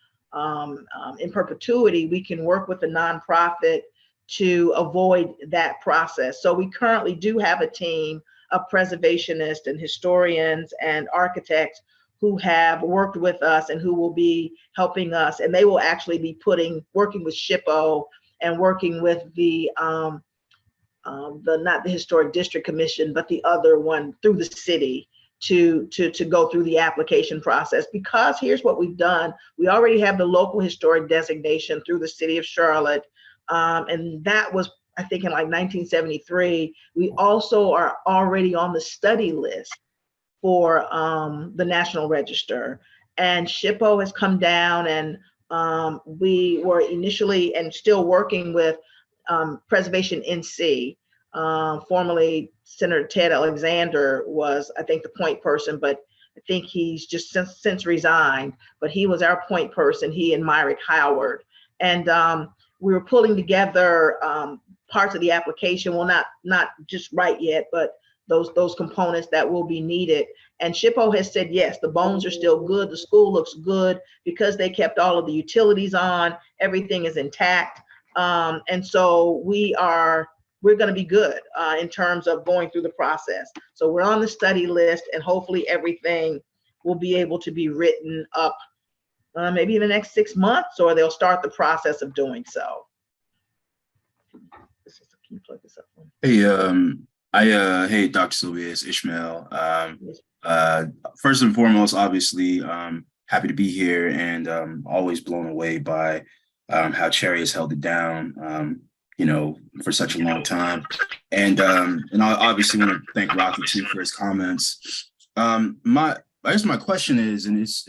in perpetuity, we can work with a nonprofit to avoid that process. So we currently do have a team of preservationists and historians and architects who have worked with us and who will be helping us, and they will actually be working with SHPO and working with the not the Historic District Commission, but the other one through the city to go through the application process. Because here's what we've done: we already have the local historic designation through the city of Charlotte, and that was, I think, in like 1973. We also are already on the study list for the National Register, and SHPO has come down, and we were initially and still working with Preservation NC. Formerly Senator Ted Alexander was, I think, the point person, but I think he's just since resigned, but he was our point person, he and Myrick Howard. And we were pulling together parts of the application, well, not just right yet, but those components that will be needed. And SHPO has said, yes, the bones are still good. The school looks good because they kept all of the utilities on, everything is intact. And so we're going to be good in terms of going through the process. So we're on the study list, and hopefully everything will be able to be written up maybe in the next 6 months, or they'll start the process of doing so. Can you plug this up? Hey, hey, Dr. Sylvia, it's Ishmael. First and foremost, obviously, happy to be here, and always blown away by how Cherry has held it down, for such a long time. And I obviously want to thank Rocky too for his comments. I guess my question is, and it's,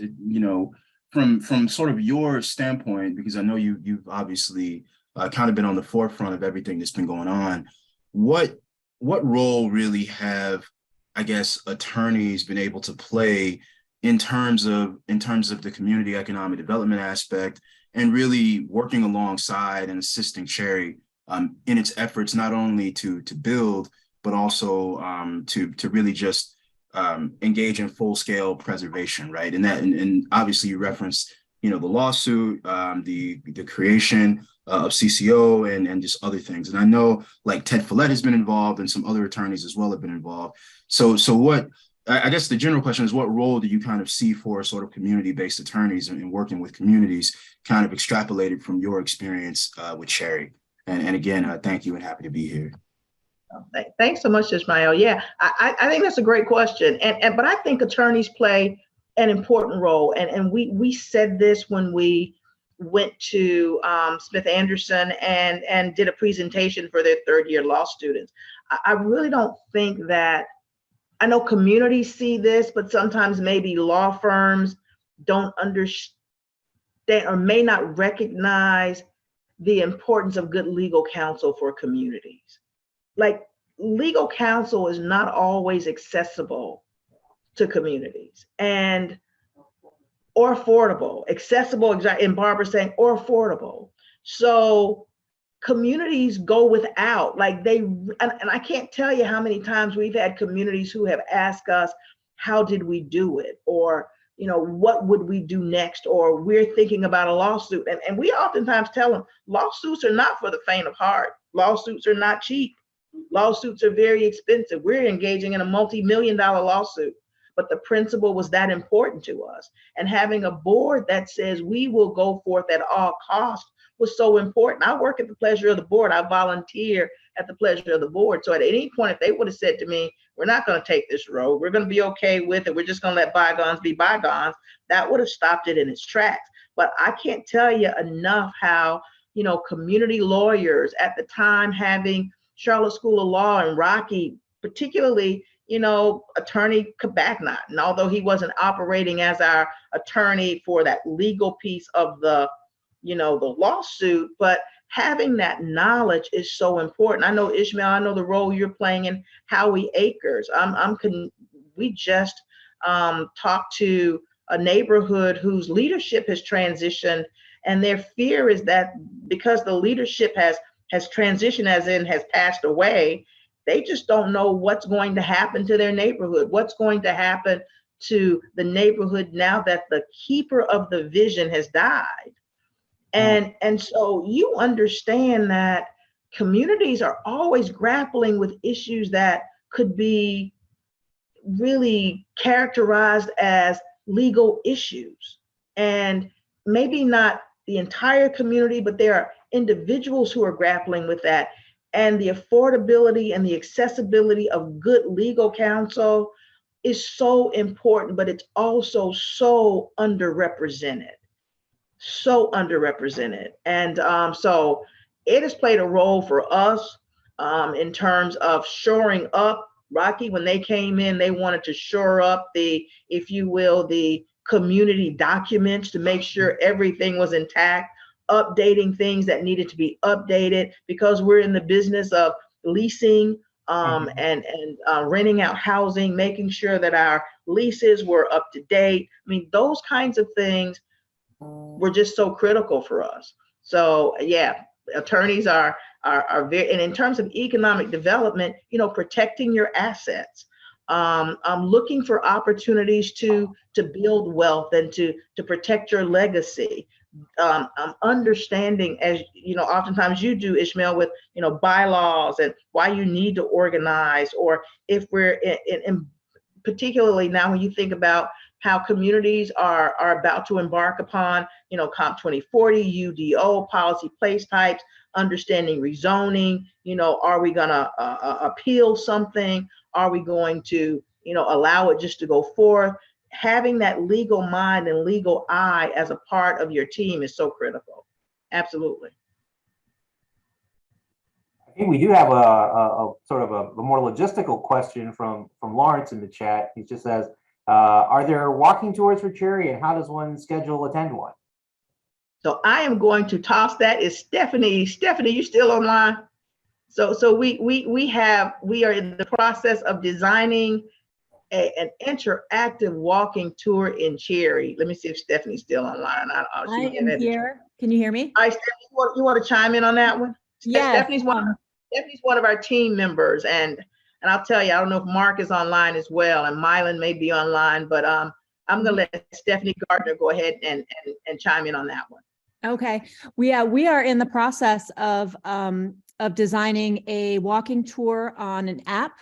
from sort of your standpoint, because I know you've obviously kind of been on the forefront of everything that's been going on. What role really have, I guess, attorneys been able to play in terms of the community economic development aspect, and really working alongside and assisting Cherry in its efforts, not only to build, but also to really just engage in full-scale preservation, right? And obviously you referenced, the lawsuit, the creation of CCO and just other things. And I know like Ted Follett has been involved, and some other attorneys as well have been involved. So what, I guess the general question is, what role do you kind of see for sort of community-based attorneys and working with communities, kind of extrapolated from your experience with Cherry? And again, thank you and happy to be here. Thanks so much, Ishmael. Yeah, I think that's a great question. But I think attorneys play an important role. And we said this when we went to Smith Anderson and did a presentation for their third year law students. I really don't think that, I know communities see this, but sometimes maybe law firms don't understand or may not recognize the importance of good legal counsel for communities. Like, legal counsel is not always accessible to communities, and or affordable, accessible, and Barbara's saying, or affordable. So communities go without, like and I can't tell you how many times we've had communities who have asked us, how did we do it? Or, you know, what would we do next? Or we're thinking about a lawsuit. And we oftentimes tell them, lawsuits are not for the faint of heart. Lawsuits are not cheap. Lawsuits are very expensive. We're engaging in a multi-million-dollar lawsuit, but the principle was that important to us. And having a board that says we will go forth at all costs was so important. I work at the pleasure of the board. I volunteer at the pleasure of the board. So at any point, if they would have said to me, we're not going to take this road, we're going to be okay with it, we're just going to let bygones be bygones, that would have stopped it in its tracks. But I can't tell you enough how, you know, community lawyers at the time, having Charlotte School of Law and Rocky, particularly, you know, attorney Kabaknot, and although he wasn't operating as our attorney for that legal piece of the, you know, the lawsuit, but having that knowledge is so important. I know, Ishmael, I know the role you're playing in Howie Acres. We just talked to a neighborhood whose leadership has transitioned, and their fear is that because the leadership has transitioned, as in has passed away, they just don't know what's going to happen to their neighborhood, what's going to happen to the neighborhood now that the keeper of the vision has died. And so you understand that communities are always grappling with issues that could be really characterized as legal issues. And maybe not the entire community, but there are individuals who are grappling with that. And the affordability and the accessibility of good legal counsel is so important, but it's also so underrepresented. And so it has played a role for us in terms of shoring up. Rocky, when they came in, they wanted to shore up the, if you will, the community documents to make sure everything was intact, updating things that needed to be updated, because we're in the business of leasing and renting out housing, making sure that our leases were up to date. I mean, those kinds of things were just so critical for us. So yeah, attorneys are very, and in terms of economic development, you know, protecting your assets, looking for opportunities to build wealth and to protect your legacy. Understanding, as you know, oftentimes you do, Ishmael, with, you know, bylaws and why you need to organize, or if we're in particularly now when you think about how communities are about to embark upon, you know, Comp 2040, UDO, policy place types, understanding rezoning, you know, are we gonna appeal something? Are we going to, you know, allow it just to go forth? Having that legal mind and legal eye as a part of your team is so critical. Absolutely. I think we do have a sort of a more logistical question from Lawrence in the chat. He just says, are there walking tours for Cherry, and how does one schedule attend one? So I am going to toss that. Is Stephanie, you still online? So we are in the process of designing an interactive walking tour in Cherry. Let me see if Stephanie's still online. I am here. Can you hear me? All right, Stephanie, you want to chime in on that one? Yes. Stephanie's one of our team members, and I'll tell you, I don't know if Mark is online as well, and Mylan may be online, but I'm gonna let Stephanie Gardner go ahead and chime in on that one. Okay, we are in the process of designing a walking tour on an app.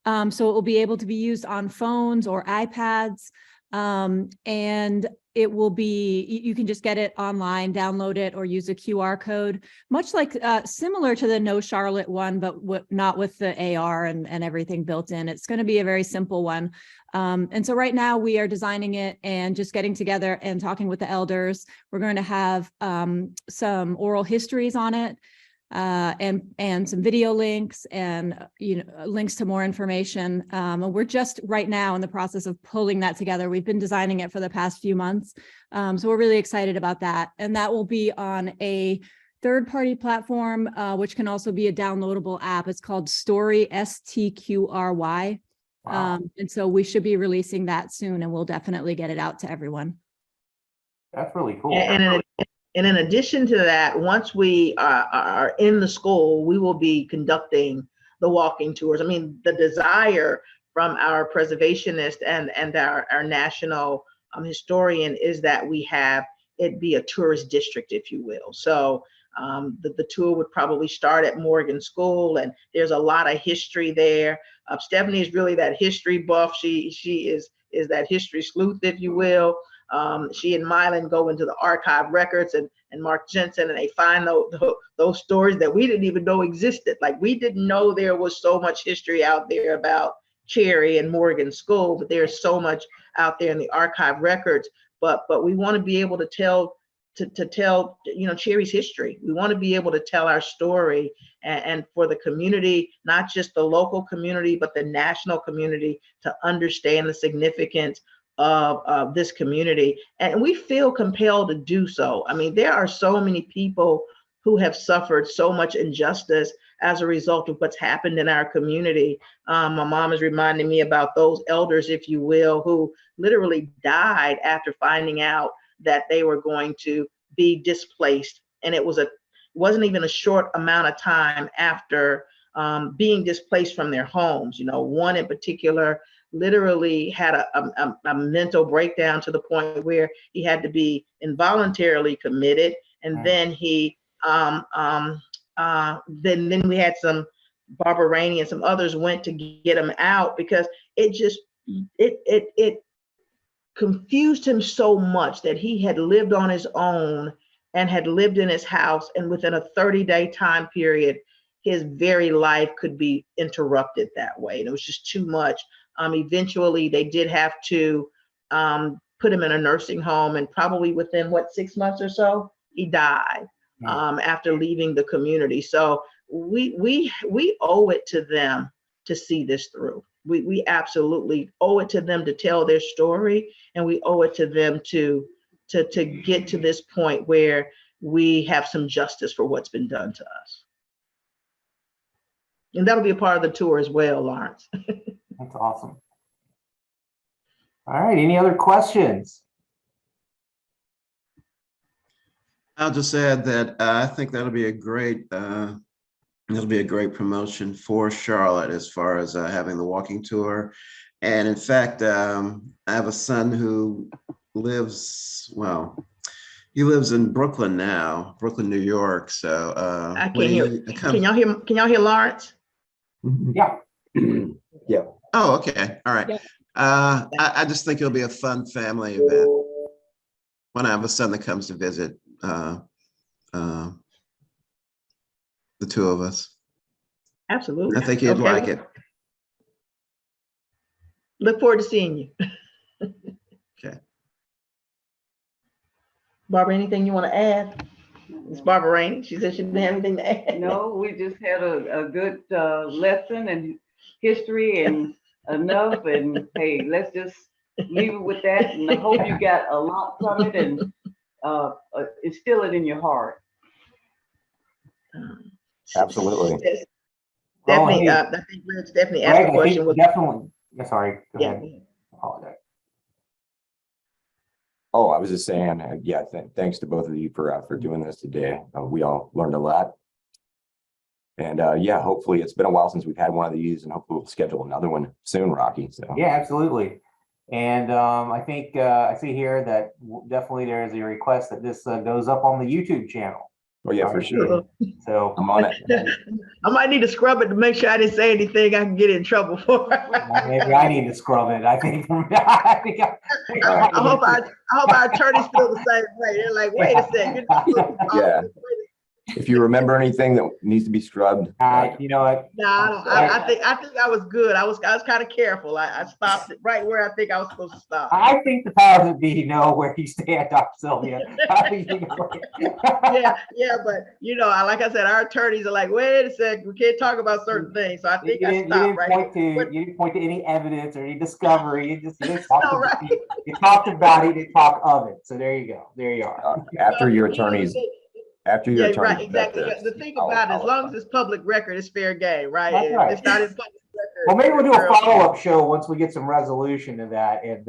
So it will be able to be used on phones or iPads. And it will be, you can just get it online, download it, or use a QR code, much like similar to the No Charlotte one, but not with the AR and everything built in. It's going to be a very simple one. And so right now we are designing it and just getting together and talking with the elders. We're going to have some oral histories on it, and some video links and links to more information. And we're just right now in the process of pulling that together. We've been designing it for the past few months. So we're really excited about that. And that will be on a third-party platform, which can also be a downloadable app. It's called Story, STQRY. Wow. And so we should be releasing that soon, and we'll definitely get it out to everyone. That's really cool. And in addition to that, once we are in the school, we will be conducting the walking tours. I mean, the desire from our preservationist and our national historian is that we have it be a tourist district, if you will. So the tour would probably start at Morgan School, and there's a lot of history there. Stephanie is really that history buff. She is that history sleuth, if you will. She and Mylan go into the archive records and Mark Jensen, and they find those stories that we didn't even know existed. Like, we didn't know there was so much history out there about Cherry and Morgan School, but there's so much out there in the archive records. But we want to be able to tell Cherry's history. We want to be able to tell our story, and for the community, not just the local community, but the national community, to understand the significance of this community. And we feel compelled to do so. I mean, there are so many people who have suffered so much injustice as a result of what's happened in our community. My mom is reminding me about those elders, if you will, who literally died after finding out that they were going to be displaced. And it wasn't even a short amount of time after being displaced from their homes. One in particular literally had a mental breakdown to the point where he had to be involuntarily committed. And then then we had some, Barbara Rainey and some others went to get him out, because it confused him so much that he had lived on his own and had lived in his house, and within a 30-day time period, his very life could be interrupted that way. And it was just too much. Eventually, they did have to put him in a nursing home, and probably within 6 months or so, he died after leaving the community. So we owe it to them to see this through. We absolutely owe it to them to tell their story, and we owe it to them to get to this point where we have some justice for what's been done to us. And that'll be a part of the tour as well, Lawrence. That's awesome. All right, any other questions? I'll just add that I think that'll be a great promotion for Charlotte as far as having the walking tour. And in fact, I have a son who lives in Brooklyn now, Brooklyn, New York. So I can't hear. Can y'all hear Lawrence? Yeah. Yeah. Oh, okay. All right. Yeah. I just think it'll be a fun family event when I have a son that comes to visit the two of us. Absolutely. I think you'd like it. Look forward to seeing you. Okay. Barbara, anything you want to add? It's Barbara Rainey. She said she didn't have anything to add. No, we just had a good lesson and history and enough. And hey, let's just leave it with that. And I hope you got a lot from it and instill it in your heart. Absolutely. Stephanie, I think Stephanie asked a question. Definitely. Yeah, sorry. Go ahead. Apologize. Oh, I was just saying, yeah, thanks to both of you for doing this today. We all learned a lot. And yeah, hopefully it's been a while since we've had one of these, and hopefully we'll schedule another one soon, Rocky. So yeah, absolutely. And I think I see here that definitely there is a request that this goes up on the YouTube channel. Oh, yeah, for sure. So I'm on it. I might need to scrub it to make sure I didn't say anything I can get in trouble for. maybe I need to scrub it. I think. I think I hope our attorneys feel the same way. They're like, wait a second. Yeah. If you remember anything that needs to be scrubbed. you know what? No, I think I was good. I was kind of careful. I stopped it right where I think I was supposed to stop. I think the powers that be know where you stand, Dr. Sylvia. I think you know yeah, but like I said, our attorneys are like, wait a second, we can't talk about certain things. So I think I stopped right. You didn't point to any evidence or any discovery. You just talked No, about right. you talked about it. You talked of it. So there you go. There you are. After your attorneys. Yeah, right, exactly. The thing about it, as long as it's public record, it's fair game, right? That's right. It's not in public record. Well, maybe we'll do a follow-up show once we get some resolution to that, and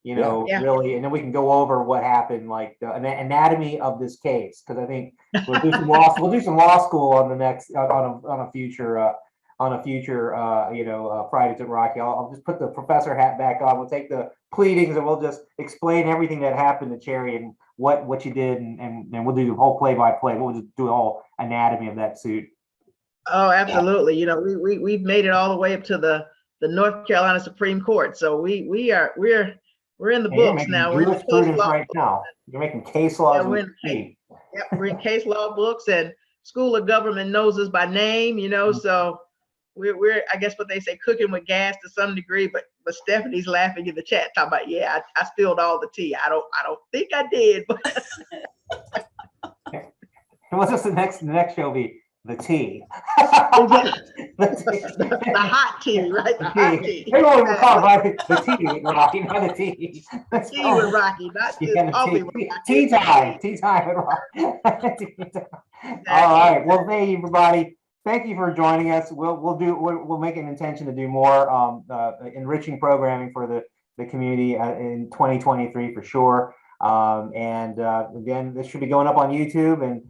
Yeah. really, and then we can go over what happened, like the anatomy of this case, because I think we'll do some law school on the next on a future Fridays at Rocky. I'll just put the professor hat back on. We'll take the pleadings and we'll just explain everything that happened to Cherry and what you did, and we'll do the whole play-by-play. We'll just do the whole anatomy of that suit. Oh, absolutely. We've made it all the way up to the North Carolina Supreme Court. So we're in the books now. We're in the case law right now. You're making case laws. Yeah, we're in case law books, and School of Government knows us by name, so we're I guess what they say, cooking with gas to some degree, but Stephanie's laughing in the chat talking about, yeah, I spilled all the tea. I don't think I did, but what's this the next show be? The tea. the hot tea, right? The hot tea. Everyone will call it the tea with Rocky, not the tea. Tea with Rocky, not just coffee with Rocky. Tea time with Rocky. All right. Well, thank you, everybody. Thank you for joining us. We'll make an intention to do more enriching programming for the community in 2023 for sure. Again, this should be going up on YouTube, and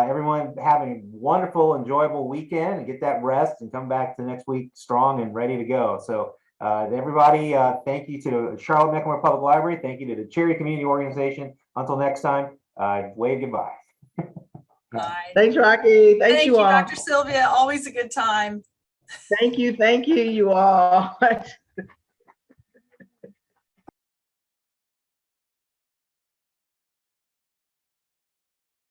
everyone having a wonderful, enjoyable weekend, and get that rest and come back to next week strong and ready to go. So everybody, thank you to Charlotte Mecklenburg Public Library. Thank you to the Cherry Community Organization. Until next time, wave goodbye. Bye. Thank Rocky. Thank you all. Dr. Sylvia. Always a good time. Thank you, you all.